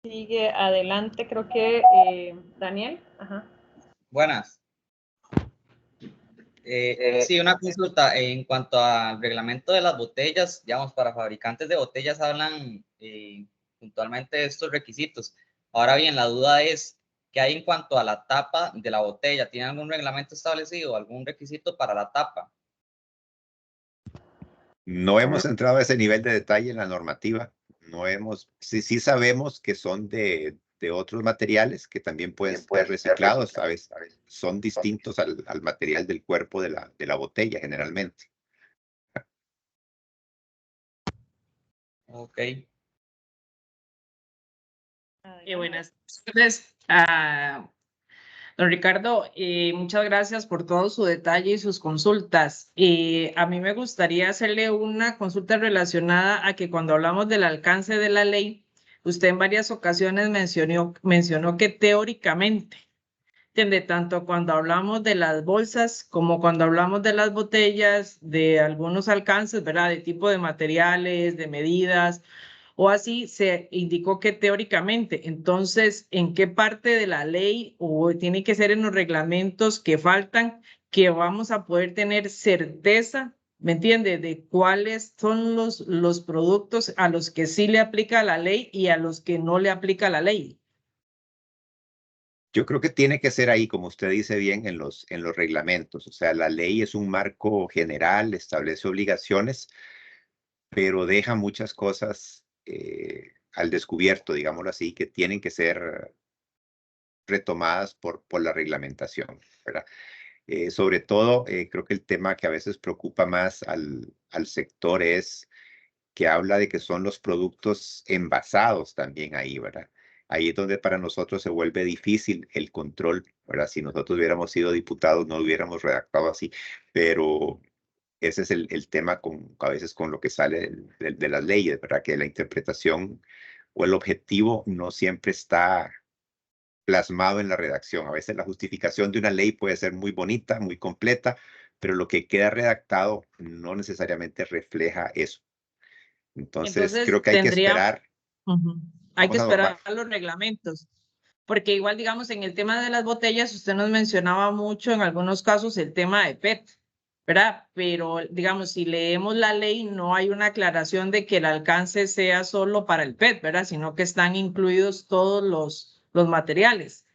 Sigue adelante, creo que Daniel. Ajá. Buenas. Sí, una consulta en cuanto al reglamento de las botellas, digamos, para fabricantes de botellas hablan puntualmente de estos requisitos. Ahora bien, la duda es, ¿qué hay en cuanto a la tapa de la botella? ¿Tiene algún reglamento establecido, algún requisito para la tapa? No hemos entrado a ese nivel de detalle en la normativa. Sí sabemos que son de otros materiales que también pueden ser reciclados, ¿sabes? Son distintos al material del cuerpo de la botella generalmente. Ok. Buenas tardes, don Ricardo. Muchas gracias por todo su detalle y sus consultas. A mí me gustaría hacerle una consulta relacionada a que cuando hablamos del alcance de la ley, usted en varias ocasiones mencionó que teóricamente, ¿entiende? Tanto cuando hablamos de las bolsas como cuando hablamos de las botellas, de algunos alcances, ¿verdad? De tipo de materiales, de medidas o así se indicó que teóricamente. Entonces, ¿en qué parte de la ley o tiene que ser en los reglamentos que faltan que vamos a poder tener certeza, ¿me entiende?, de cuáles son los productos a los que sí le aplica la ley y a los que no le aplica la ley? Yo creo que tiene que ser ahí, como usted dice bien, en los reglamentos. O sea, la ley es un marco general, establece obligaciones, pero deja muchas cosas al descubierto, digámoslo así, que tienen que ser retomadas por la reglamentación, ¿verdad? Sobre todo, creo que el tema que a veces preocupa más al sector es que habla de que son los productos envasados también ahí, ¿verdad? Ahí es donde para nosotros se vuelve difícil el control, ¿verdad? Si nosotros hubiéramos sido diputados, no hubiéramos redactado así, pero ese es el tema a veces con lo que sale de las leyes, ¿verdad? Que la interpretación o el objetivo no siempre está plasmado en la redacción. A veces la justificación de una ley puede ser muy bonita, muy completa, pero lo que queda redactado no necesariamente refleja eso. Entonces creo que hay que esperar. Hay que esperar a los reglamentos. Porque igual, digamos, en el tema de las botellas, usted nos mencionaba mucho en algunos casos el tema de PET, ¿verdad? Pero, digamos, si leemos la ley, no hay una aclaración de que el alcance sea solo para el PET, ¿verdad? Sino que están incluidos todos los materiales.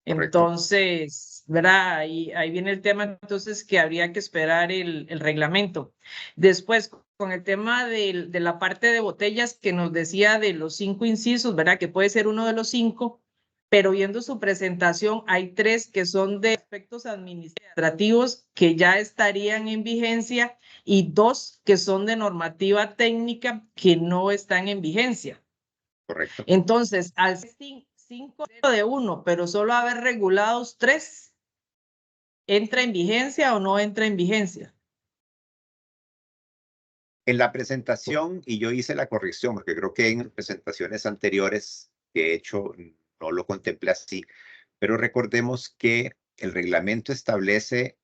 Correcto. Entonces, ¿verdad? Ahí viene el tema, entonces, que habría que esperar el reglamento. Después, con el tema de la parte de botellas que nos decía de los 5 incisos, ¿verdad? Que puede ser uno de los 5, pero viendo su presentación, hay 3 que son de aspectos administrativos que ya estarían en vigencia y 2 que son de normativa técnica que no están en vigencia. Correcto. Entonces, al 5 de 1, pero solo haber regulados 3, ¿entra en vigencia o no entra en vigencia? En la presentación, y yo hice la corrección, porque creo que en presentaciones anteriores, de hecho, no lo contemplé así, pero recordemos que el reglamento establece,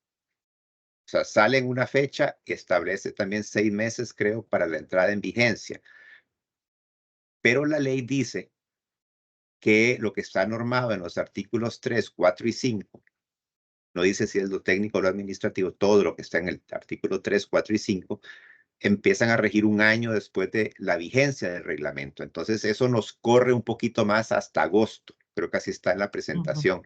o sea, sale en una fecha y establece también 6 meses, creo, para la entrada en vigencia. Pero la ley dice que lo que está normado en los artículos 3, 4 y 5, no dice si es lo técnico o lo administrativo, todo lo que está en el artículo 3, 4 y 5, empiezan a regir un año después de la vigencia del reglamento. Entonces, eso nos corre un poquito más hasta agosto. Creo que así está en la presentación.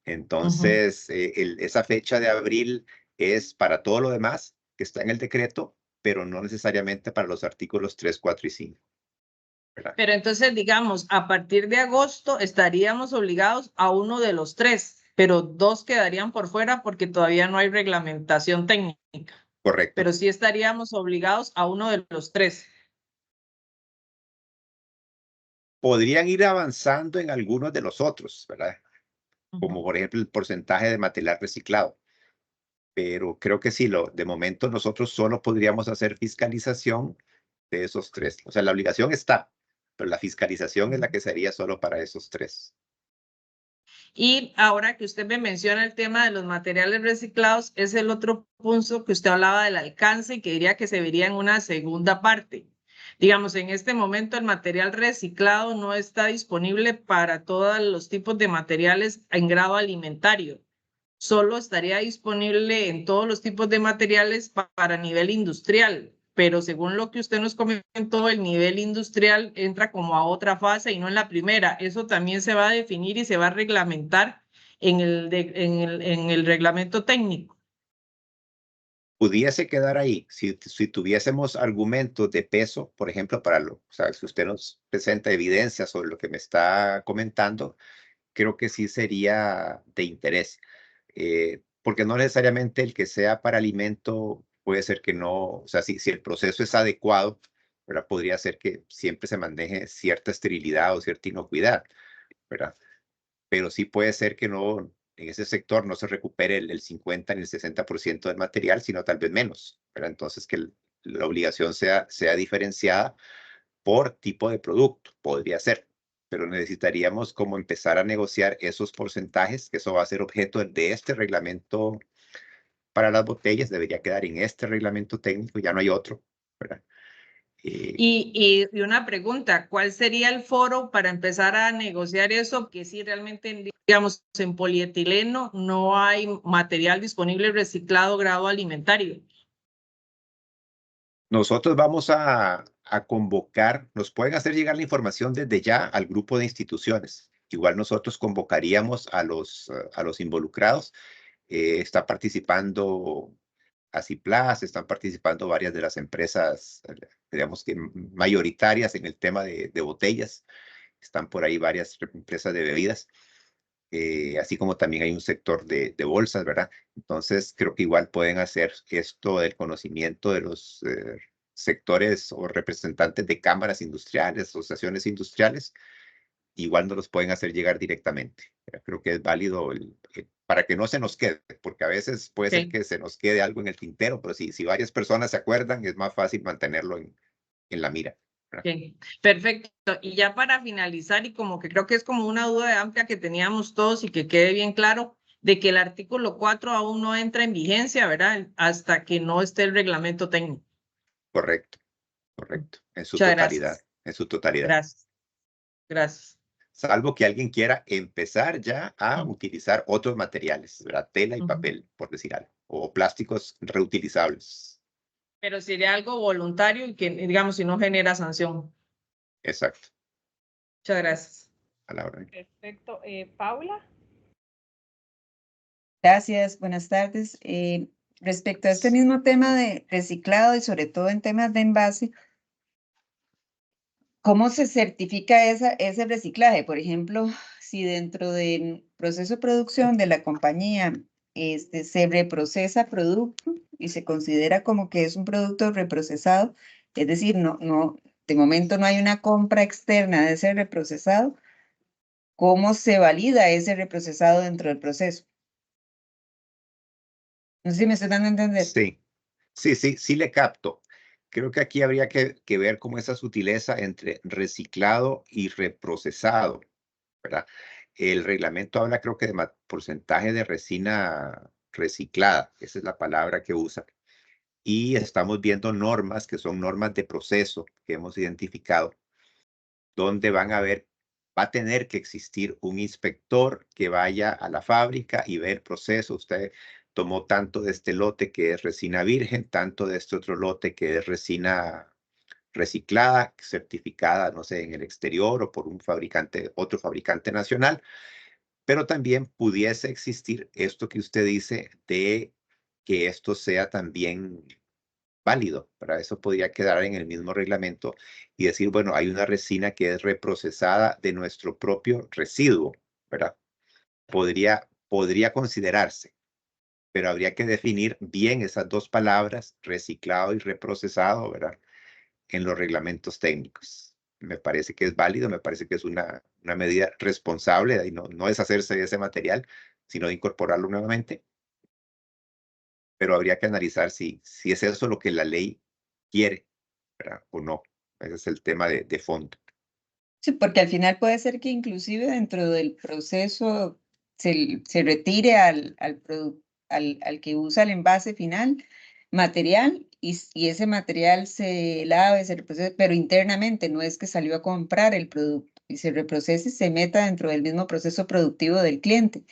Entonces, esa fecha de abril es para todo lo demás que está en el decreto, pero no necesariamente para los artículos 3, 4 y 5. ¿verdad? Pero entonces, digamos, a partir de agosto estaríamos obligados a uno de los 3, pero 2 quedarían por fuera porque todavía no hay reglamentación técnica. Correcto. Pero sí estaríamos obligados a uno de los 3. Podrían ir avanzando en algunos de los otros, ¿verdad? Como por ejemplo el porcentaje de material reciclado. Pero creo que sí, de momento nosotros solo podríamos hacer fiscalización de esos 3. O sea, la obligación está, pero la fiscalización es la que sería solo para esos 3. Y ahora que usted me menciona el tema de los materiales reciclados, es el otro punto que usted hablaba del alcance y que diría que se vería en una segunda parte. Digamos, en este momento el material reciclado no está disponible para todos los tipos de materiales en grado alimentario. Solo estaría disponible en todos los tipos de materiales para nivel industrial. Pero según lo que usted nos comentó, el nivel industrial entra como a otra fase y no en la primera. Eso también se va a definir y se va a reglamentar en el reglamento técnico. Pudiese quedar ahí si tuviésemos argumentos de peso, por ejemplo, o sea, si usted nos presenta evidencia sobre lo que me está comentando, creo que sí sería de interés. Porque no necesariamente el que sea para alimento puede ser que no, o sea, si el proceso es adecuado, ¿verdad? Podría ser que siempre se maneje cierta esterilidad o cierta inocuidad, ¿verdad? Pero sí puede ser que no, en ese sector no se recupere el 50 ni el 60% del material, sino tal vez menos, ¿verdad? Entonces que la obligación sea diferenciada por tipo de producto, podría ser, pero necesitaríamos como empezar a negociar esos porcentajes, que eso va a ser objeto de este reglamento para las botellas, debería quedar en este reglamento técnico, ya no hay otro, ¿verdad? Y una pregunta, ¿cuál sería el foro para empezar a negociar eso? Que si realmente, digamos, en polietileno no hay material disponible reciclado grado alimentario. Nosotros vamos a convocar, nos pueden hacer llegar la información desde ya al grupo de instituciones. Igual nosotros convocaríamos a los involucrados. Está participando Aciplas, están participando varias de las empresas, digamos que mayoritarias en el tema de botellas. Están por ahí varias empresas de bebidas. Así como también hay un sector de bolsas, ¿verdad? Entonces, creo que igual pueden hacer esto del conocimiento de los sectores o representantes de cámaras industriales, asociaciones industriales, igual nos los pueden hacer llegar directamente. Creo que es válido para que no se nos quede, porque a veces puede ser que se nos quede algo en el tintero, pero si varias personas se acuerdan, es más fácil mantenerlo en la mira. Okay. Perfecto. Y ya para finalizar, y como que creo que es como una duda amplia que teníamos todos y que quede bien claro, de que el artículo 4 aún no entra en vigencia, ¿verdad? Hasta que no esté el reglamento técnico. Correcto, en su Muchas totalidad, gracias. en su totalidad. Gracias. Salvo que alguien quiera empezar ya a utilizar otros materiales, ¿verdad? Tela y papel, por decir algo, o plásticos reutilizables. Pero sería algo voluntario y que, digamos, si no genera sanción. Exacto. Muchas gracias. A la hora. Perfecto. Paula. Gracias, buenas tardes. Respecto a este mismo tema de reciclado y sobre todo en temas de envase, ¿cómo se certifica ese reciclaje? Por ejemplo, si dentro del proceso de producción de la compañía se reprocesa producto y se considera como que es un producto reprocesado, es decir, de momento no hay una compra externa de ese reprocesado, ¿cómo se valida ese reprocesado dentro del proceso? No sé si me estoy dando a entender. Sí le capto. Creo que aquí habría que ver cómo esa sutileza entre reciclado y reprocesado, ¿verdad? El reglamento habla, creo que, de porcentaje de resina reciclada, esa es la palabra que usa. Y estamos viendo normas que son normas de proceso que hemos identificado, donde va a tener que existir un inspector que vaya a la fábrica y ve el proceso. Usted tomó tanto de este lote que es resina virgen, tanto de este otro lote que es resina reciclada, certificada, no sé, en el exterior o por un fabricante, otro fabricante nacional, pero también pudiese existir esto que usted dice de que esto sea también válido. Para eso podría quedar en el mismo reglamento y decir, bueno, hay una resina que es reprocesada de nuestro propio residuo, ¿verdad? Podría considerarse, pero habría que definir bien esas dos palabras, reciclado y reprocesado, ¿verdad? En los reglamentos técnicos. Me parece que es válido, me parece que es una medida responsable y no deshacerse de ese material, sino de incorporarlo nuevamente. Pero habría que analizar si es eso lo que la ley quiere, ¿verdad? O no. Ese es el tema de fondo. Sí, porque al final puede ser que inclusive dentro del proceso se retire al que usa el envase final material y ese material se lave, se reprocese, pero internamente no es que salió a comprar el producto y se reprocese y se meta dentro del mismo proceso productivo del cliente.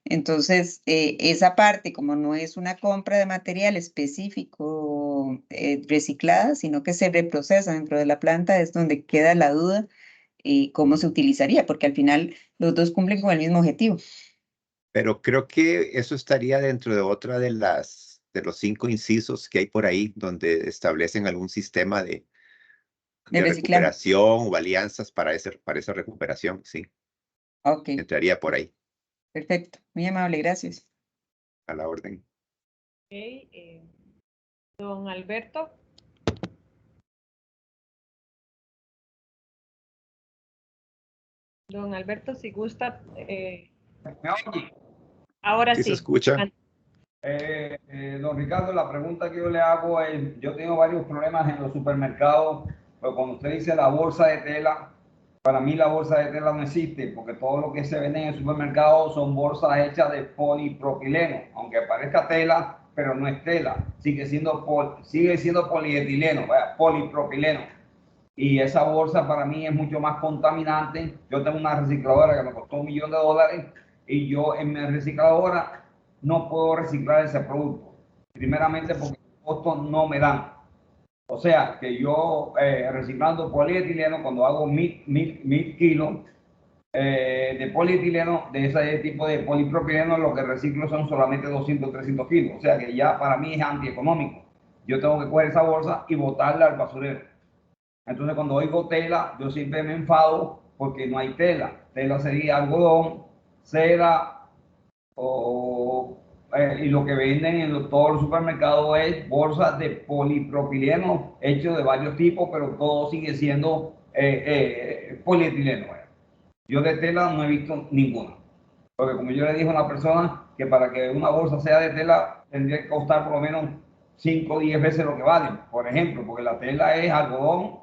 Entonces, esa parte, como no es una compra de material específico reciclada, sino que se reprocesa dentro de la planta, es donde queda la duda cómo se utilizaría, porque al final los dos cumplen con el mismo objetivo. Pero creo que eso estaría dentro de otra de los 5 incisos que hay por ahí, donde establecen algún sistema de reciclaje. recuperación o alianzas para esa recuperación, sí. Ok, Entraría por ahí, perfecto. Muy amable, gracias. a la orden. Ok, don Alberto. Don Alberto, si gusta. ¿Me oye? Ahora Sí sí. se escucha. Don Ricardo, la pregunta que yo le hago es, yo tengo varios problemas en los supermercados, pero cuando usted dice la bolsa de tela, para mí la bolsa de tela no existe, porque todo lo que se vende en el supermercado son bolsas hechas de polipropileno, aunque parezca tela, pero no es tela, sigue siendo polietileno, polipropileno. Y esa bolsa para mí es mucho más contaminante. Yo tengo una recicladora que me costó $1 millón y yo en mi recicladora no puedo reciclar ese producto. Primeramente porque los costos no me dan. O sea, que yo reciclando polietileno, cuando hago mil kilos de polietileno, de ese tipo de polipropileno, lo que reciclo son solamente 200, 300 kilos. O sea, que ya para mí es antieconómico. Yo tengo que coger esa bolsa y botarla al basurero. Entonces, cuando oigo tela, yo siempre me enfado porque no hay tela. Tela sería algodón, seda y lo que venden en todos los supermercados es bolsas de polipropileno hechos de varios tipos, pero todo sigue siendo polietileno. Yo de tela no he visto ninguna. Porque como yo le dije a una persona que para que una bolsa sea de tela tendría que costar por lo menos 5 o 10 veces lo que valen. Por ejemplo, porque la tela es algodón,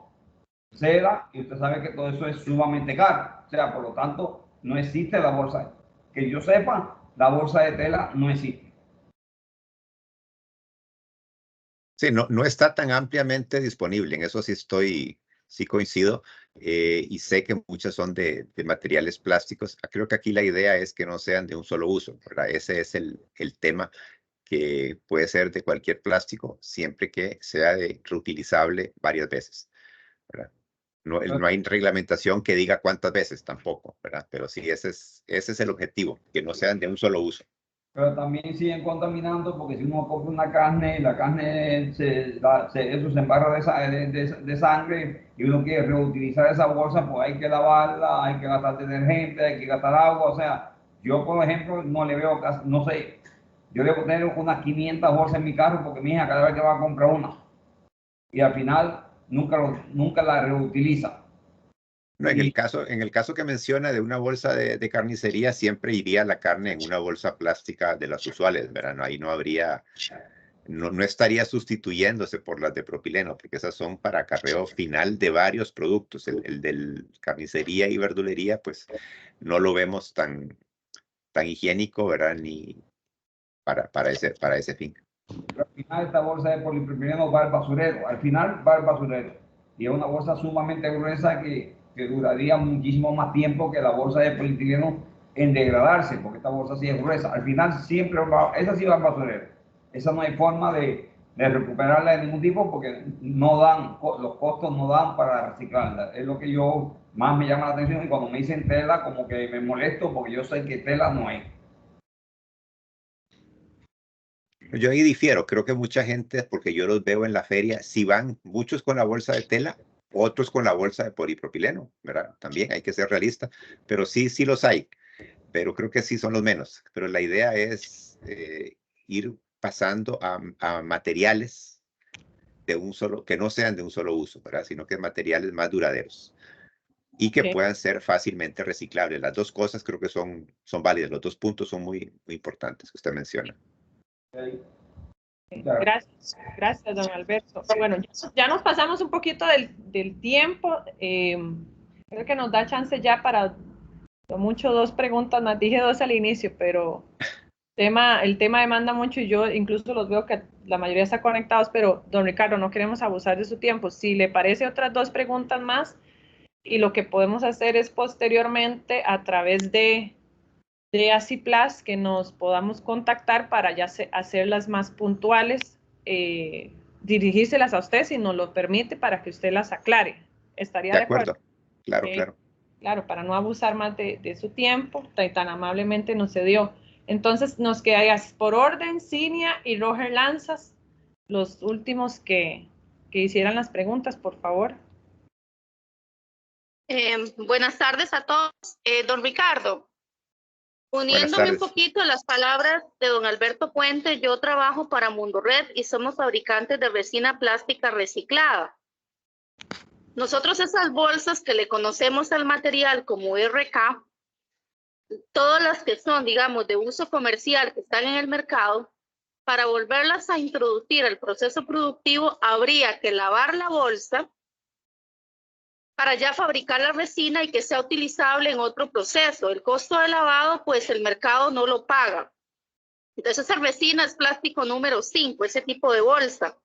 seda, y usted sabe que todo eso es sumamente caro. O sea, por lo tanto, no existe la bolsa. Que yo sepa, la bolsa de tela no existe. Sí, no está tan ampliamente disponible, en eso sí coincido, y sé que muchas son de materiales plásticos. Creo que aquí la idea es que no sean de un solo uso, ¿verdad? Ese es el tema, que puede ser de cualquier plástico, siempre que sea reutilizable varias veces, ¿verdad? No hay reglamentación que diga cuántas veces tampoco, ¿verdad? Pero sí, ese es el objetivo, que no sean de un solo uso. Pero también siguen contaminando porque si uno compra una carne, la carne eso se embarra de sangre y uno quiere reutilizar esa bolsa, pues hay que lavarla, hay que gastar detergente, hay que gastar agua. O sea, yo por ejemplo no le veo, no sé, yo debo tener unas 500 bolsas en mi carro porque mi hija cada vez que va a comprar una y al final nunca la reutiliza. No, en el caso que menciona de una bolsa de carnicería, siempre iría la carne en una bolsa plástica de las usuales, ¿verdad? Ahí no habría, no estaría sustituyéndose por las de propileno, porque esas son para acarreo final de varios productos. El del carnicería y verdulería, pues no lo vemos tan higiénico, ¿verdad? Ni para ese fin. Pero al final esta bolsa de polipropileno va al basurero, al final va al basurero. Y es una bolsa sumamente gruesa que duraría muchísimo más tiempo que la bolsa de polietileno en degradarse, porque esta bolsa sí es gruesa. Al final siempre va, esa sí va al basurero. Esa no hay forma de recuperarla de ningún tipo porque no dan, los costos no dan para reciclarla. Es lo que yo más me llama la atención y cuando me dicen tela como que me molesto porque yo sé que tela no hay. Yo ahí difiero, creo que mucha gente, porque yo los veo en la feria, si van muchos con la bolsa de tela, otros con la bolsa de polipropileno, ¿verdad? También hay que ser realista, pero sí, sí los hay, pero creo que sí son los menos. Pero la idea es ir pasando a materiales de un solo, que no sean de un solo uso, ¿verdad? Sino que materiales más duraderos y que puedan ser fácilmente reciclables. Las dos cosas creo que son válidas, los dos puntos son muy importantes que usted menciona. Gracias, gracias, don Alberto. Bueno, ya nos pasamos un poquito del tiempo. Creo que nos da chance ya para mucho 2 preguntas más. Dije 2 al inicio, pero el tema demanda mucho y yo incluso los veo que la mayoría está conectados, pero don Ricardo, no queremos abusar de su tiempo. Si le parece otras 2 preguntas más y lo que podemos hacer es posteriormente a través de Aciplas que nos podamos contactar para ya hacerlas más puntuales, dirigírselas a usted si nos lo permite para que usted las aclare. ¿Estaría de acuerdo? Claro, claro. Claro, para no abusar más de su tiempo, tan amablemente nos cedió. Entonces nos queda por orden Cinia y Roger Lanzas, los últimos que hicieran las preguntas, por favor. Buenas tardes a todos. Don Ricardo, uniéndome un poquito a las palabras de don Alberto Puente, yo trabajo para Mundo Red y somos fabricantes de resina plástica reciclada. Nosotros esas bolsas que le conocemos al material como RK, todas las que son, digamos, de uso comercial que están en el mercado, para volverlas a introducir al proceso productivo habría que lavar la bolsa para ya fabricar la resina y que sea utilizable en otro proceso. El costo de lavado, pues el mercado no lo paga. Entonces esa resina es plástico número 5, ese tipo de bolsa.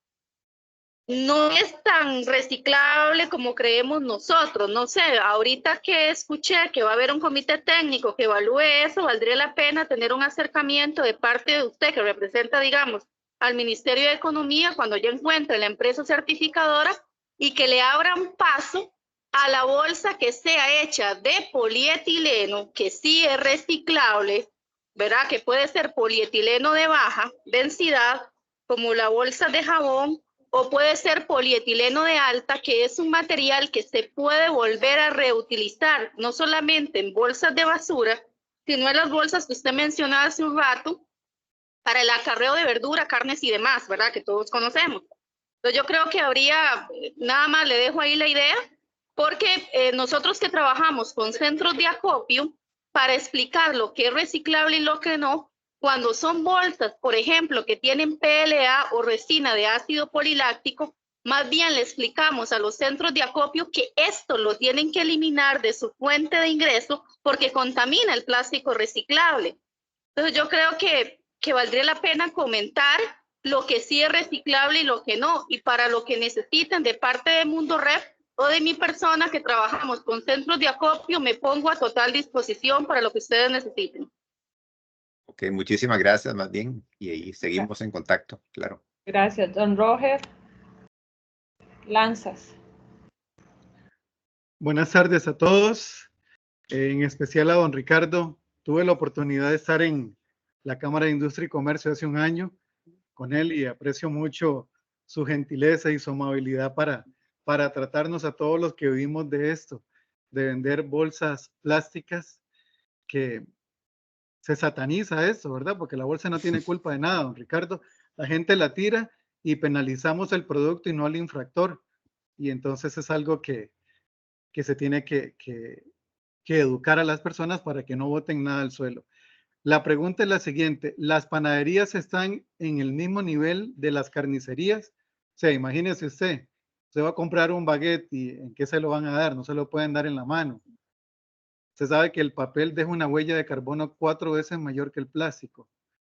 No es tan reciclable como creemos nosotros. No sé, ahorita que escuché que va a haber un comité técnico que evalúe eso, valdría la pena tener un acercamiento de parte de usted que representa, digamos, al Ministerio de Economía cuando ya encuentre la empresa certificadora y que le abran paso a la bolsa que sea hecha de polietileno, que sí es reciclable, ¿verdad? Que puede ser polietileno de baja densidad, como la bolsa de jabón, o puede ser polietileno de alta, que es un material que se puede volver a reutilizar, no solamente en bolsas de basura, sino en las bolsas que usted mencionaba hace un rato, para el acarreo de verdura, carnes y demás, ¿verdad? Que todos conocemos. Entonces yo creo que habría, nada más le dejo ahí la idea, porque nosotros que trabajamos con centros de acopio, para explicar lo que es reciclable y lo que no, cuando son bolsas, por ejemplo, que tienen PLA o resina de ácido poliláctico, más bien le explicamos a los centros de acopio que esto lo tienen que eliminar de su fuente de ingreso porque contamina el plástico reciclable. Entonces yo creo que valdría la pena comentar lo que sí es reciclable y lo que no, y para lo que necesiten de parte de Mundo Red o de mi persona que trabajamos con centros de acopio, me pongo a total disposición para lo que ustedes necesiten. Ok, muchísimas gracias más bien, y ahí seguimos en contacto, claro. Gracias, don Roger Lanzas. Buenas tardes a todos, en especial a don Ricardo. Tuve la oportunidad de estar en la Cámara de Industria y Comercio hace un año con él y aprecio mucho su gentileza y su amabilidad para tratarnos a todos los que vivimos de esto, de vender bolsas plásticas, que se sataniza eso, ¿verdad? Porque la bolsa no tiene culpa de nada, don Ricardo. La gente la tira y penalizamos el producto y no al infractor. Y entonces es algo que se tiene que educar a las personas para que no boten nada al suelo. La pregunta es la siguiente: ¿las panaderías están en el mismo nivel de las carnicerías? O sea, imagínese usted va a comprar un baguette y ¿en qué se lo van a dar? No se lo pueden dar en la mano. Se sabe que el papel deja una huella de carbono 4 veces mayor que el plástico.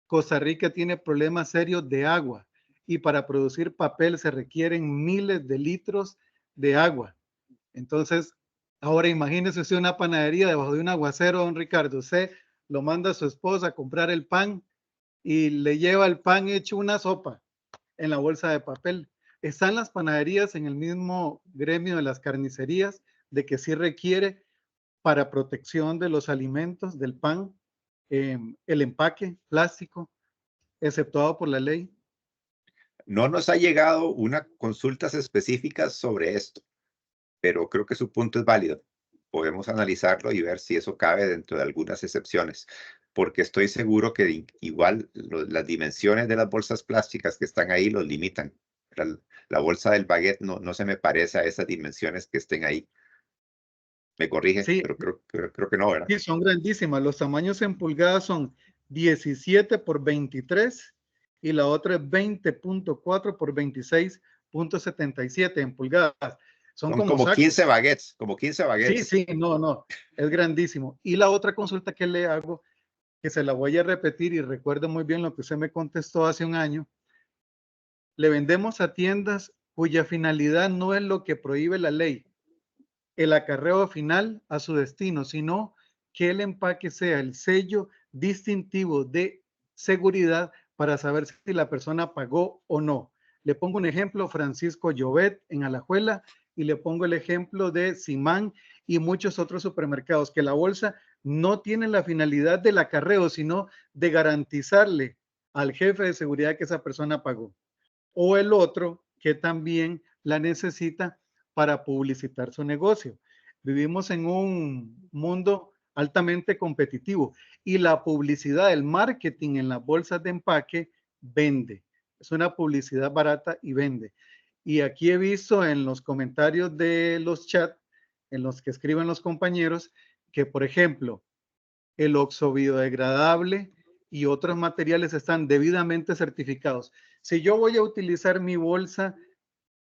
Costa Rica tiene problemas serios de agua y para producir papel se requieren miles de litros de agua. Entonces, ahora imagínese usted una panadería debajo de un aguacero, don Ricardo. Usted lo manda su esposa a comprar el pan y le lleva el pan hecho una sopa en la bolsa de papel. Están las panaderías en el mismo gremio de las carnicerías, de que sí requiere para protección de los alimentos, del pan, el empaque plástico, exceptuado por la ley. No nos ha llegado una consultas específicas sobre esto, pero creo que su punto es válido. Podemos analizarlo y ver si eso cabe dentro de algunas excepciones, porque estoy seguro que igual las dimensiones de las bolsas plásticas que están ahí los limitan. La bolsa del baguette no se me parece a esas dimensiones que estén ahí. Me corrige, Sí, pero creo que no, ¿verdad? sí, son grandísimas. Los tamaños en pulgadas son 17 por 23 y la otra es 20.4 por 26.77 en pulgadas. Son como como sacos. 15 baguettes, como 15 baguettes. Sí, no, es grandísimo. Y la otra consulta que le hago, que se la voy a repetir y recuerdo muy bien lo que usted me contestó hace un año, le vendemos a tiendas cuya finalidad no es lo que prohíbe la ley, el acarreo final a su destino, sino que el empaque sea el sello distintivo de seguridad para saber si la persona pagó o no. Le pongo un ejemplo, Francisco Llobet en Alajuela, y le pongo el ejemplo de Simán y muchos otros supermercados, que la bolsa no tiene la finalidad del acarreo, sino de garantizarle al jefe de seguridad que esa persona pagó. O el otro que también la necesita para publicitar su negocio. Vivimos en un mundo altamente competitivo y la publicidad, el marketing en las bolsas de empaque vende. Es una publicidad barata y vende. Y aquí he visto en los comentarios de los chats, en los que escriben los compañeros, que por ejemplo, el oxo biodegradable y otros materiales están debidamente certificados. Si yo voy a utilizar mi bolsa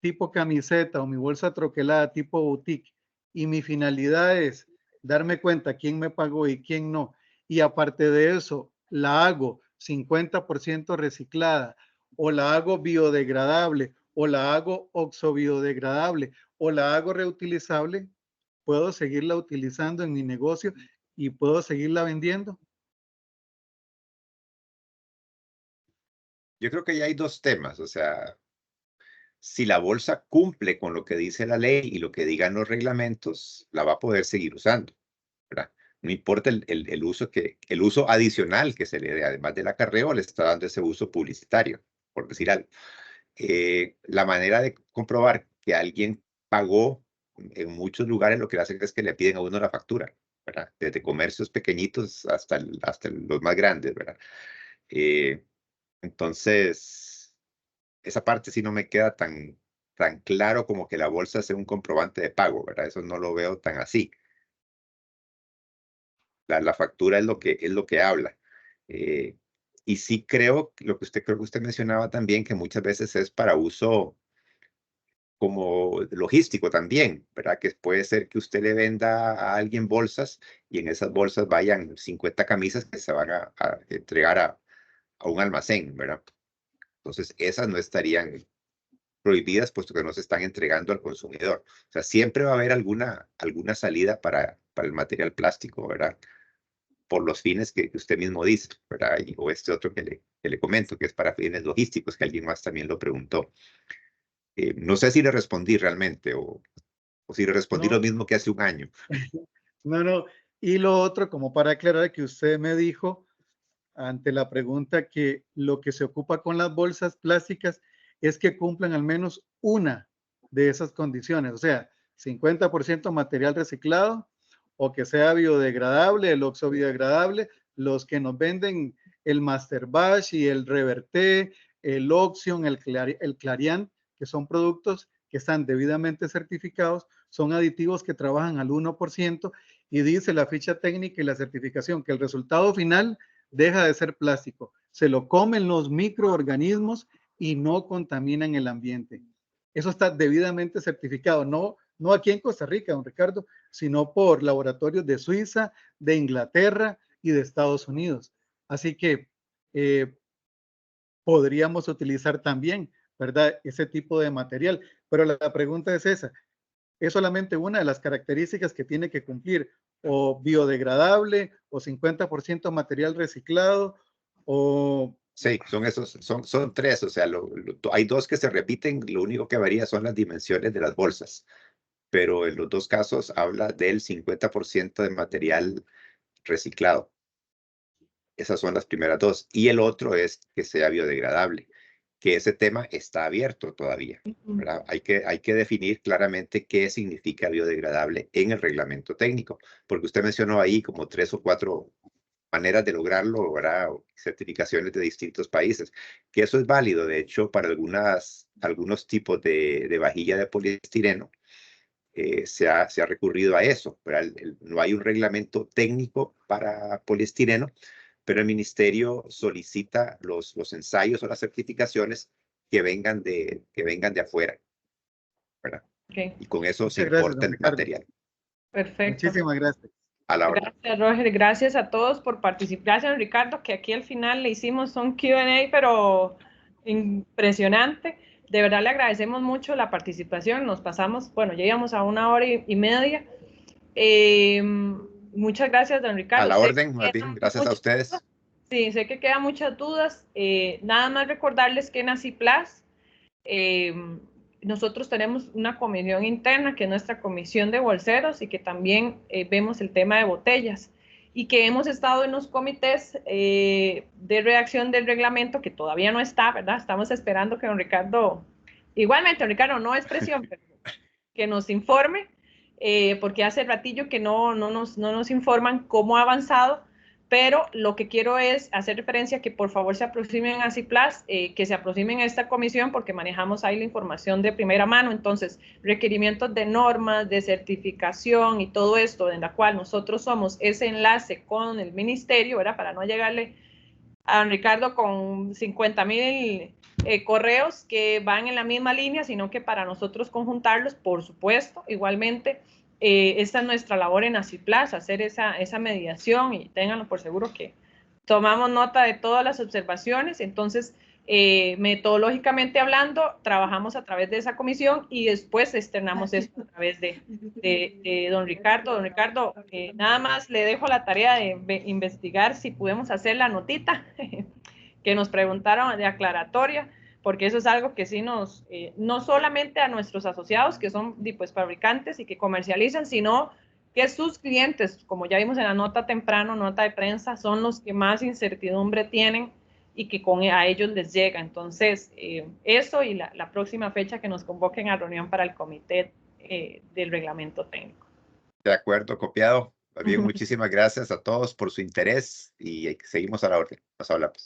tipo camiseta o mi bolsa troquelada tipo boutique y mi finalidad es darme cuenta quién me pagó y quién no, y aparte de eso la hago 50% reciclada o la hago biodegradable o la hago oxobiodegradable o la hago reutilizable, puedo seguirla utilizando en mi negocio y puedo seguirla vendiendo. Yo creo que ya hay dos temas, o sea, si la bolsa cumple con lo que dice la ley y lo que digan los reglamentos, la va a poder seguir usando, ¿verdad? No importa el uso adicional que se le dé, además del acarreo, le está dando ese uso publicitario, por decir algo. La manera de comprobar que alguien pagó en muchos lugares, lo que hacen es que le piden a uno la factura, ¿verdad? Desde comercios pequeñitos hasta los más grandes, ¿verdad? Entonces, esa parte sí no me queda tan claro como que la bolsa sea un comprobante de pago, ¿verdad? Eso no lo veo tan así. La factura es lo que habla. Y sí creo creo que usted mencionaba también, que muchas veces es para uso como logístico también, ¿verdad? Que puede ser que usted le venda a alguien bolsas y en esas bolsas vayan 50 camisas que se van a entregar a un almacén, ¿verdad? Entonces, esas no estarían prohibidas, puesto que no se están entregando al consumidor. O sea, siempre va a haber alguna salida para el material plástico, ¿verdad? Por los fines que usted mismo dice, ¿verdad? O este otro que le comento, que es para fines logísticos, que alguien más también lo preguntó. No sé si le respondí realmente o si le respondí lo mismo que hace un año. No. Y lo otro, como para aclarar, que usted me dijo ante la pregunta que lo que se ocupa con las bolsas plásticas es que cumplan al menos una de esas condiciones, o sea, 50% material reciclado o que sea biodegradable, el oxo biodegradable, los que nos venden el Master Batch y el Reverté, el Oxion, el Clariant, que son productos que están debidamente certificados, son aditivos que trabajan al 1% y dice la ficha técnica y la certificación que el resultado final deja de ser plástico, se lo comen los microorganismos y no contaminan el ambiente. Eso está debidamente certificado, no aquí en Costa Rica, don Ricardo, sino por laboratorios de Suiza, de Inglaterra y de Estados Unidos. Así que podríamos utilizar también, ¿verdad? Ese tipo de material. Pero la pregunta es esa, es solamente una de las características que tiene que cumplir, o biodegradable, o 50% material reciclado, o... Sí, son tres, o sea, hay dos que se repiten, lo único que varía son las dimensiones de las bolsas, pero en los dos casos habla del 50% de material reciclado. Esas son las primeras dos. Y el otro es que sea biodegradable, que ese tema está abierto todavía, ¿verdad? Hay que definir claramente qué significa biodegradable en el reglamento técnico, porque usted mencionó ahí como 3 o 4 maneras de lograrlo, ¿verdad? O certificaciones de distintos países, que eso es válido, de hecho, para algunos tipos de vajilla de poliestireno, se ha recurrido a eso, ¿verdad? No hay un reglamento técnico para poliestireno, pero el ministerio solicita los ensayos o las certificaciones que vengan de afuera, ¿verdad? Okay. Y con eso se Muchas gracias, importa don el Ricardo. material. Perfecto. Muchísimas gracias. A la hora. Gracias, Roger. Gracias a todos por participar. Gracias, Ricardo, que aquí al final le hicimos un Q&A, pero impresionante. De verdad le agradecemos mucho la participación. Nos pasamos, bueno, llegamos a 1 hora y media. Muchas gracias, don Ricardo. A la orden, más bien, gracias a ustedes. Dudas. Sí, sé que quedan muchas dudas. Nada más recordarles que en ACIPLAS nosotros tenemos una comisión interna que es nuestra comisión de bolseros y que también vemos el tema de botellas y que hemos estado en los comités de redacción del reglamento que todavía no está, ¿verdad? Estamos esperando que don Ricardo, igualmente don Ricardo, no es presión, pero que nos informe, porque hace ratillo que no nos informan cómo ha avanzado, pero lo que quiero es hacer referencia a que por favor se aproximen a CIPLAS, que se aproximen a esta comisión porque manejamos ahí la información de primera mano, entonces requerimientos de normas, de certificación y todo esto, en la cual nosotros somos ese enlace con el ministerio, ¿verdad? Para no llegarle a don Ricardo con 50,000 correos que van en la misma línea, sino que para nosotros conjuntarlos, por supuesto, igualmente, esta es nuestra labor en ACIPLAS, hacer esa mediación y ténganlo por seguro que tomamos nota de todas las observaciones, entonces metodológicamente hablando, trabajamos a través de esa comisión y después externamos esto a través de don Ricardo. Don Ricardo, nada más le dejo la tarea de investigar si podemos hacer la notita que nos preguntaron de aclaratoria, porque eso es algo que sí nos, no solamente a nuestros asociados, que son pues, fabricantes y que comercializan, sino que sus clientes, como ya vimos en la nota temprano, nota de prensa, son los que más incertidumbre tienen y que a ellos les llega. Entonces, eso y la próxima fecha que nos convoquen a reunión para el comité del reglamento técnico. De acuerdo, copiado. Bien, muchísimas gracias a todos por su interés y seguimos a la orden. Nos hablamos.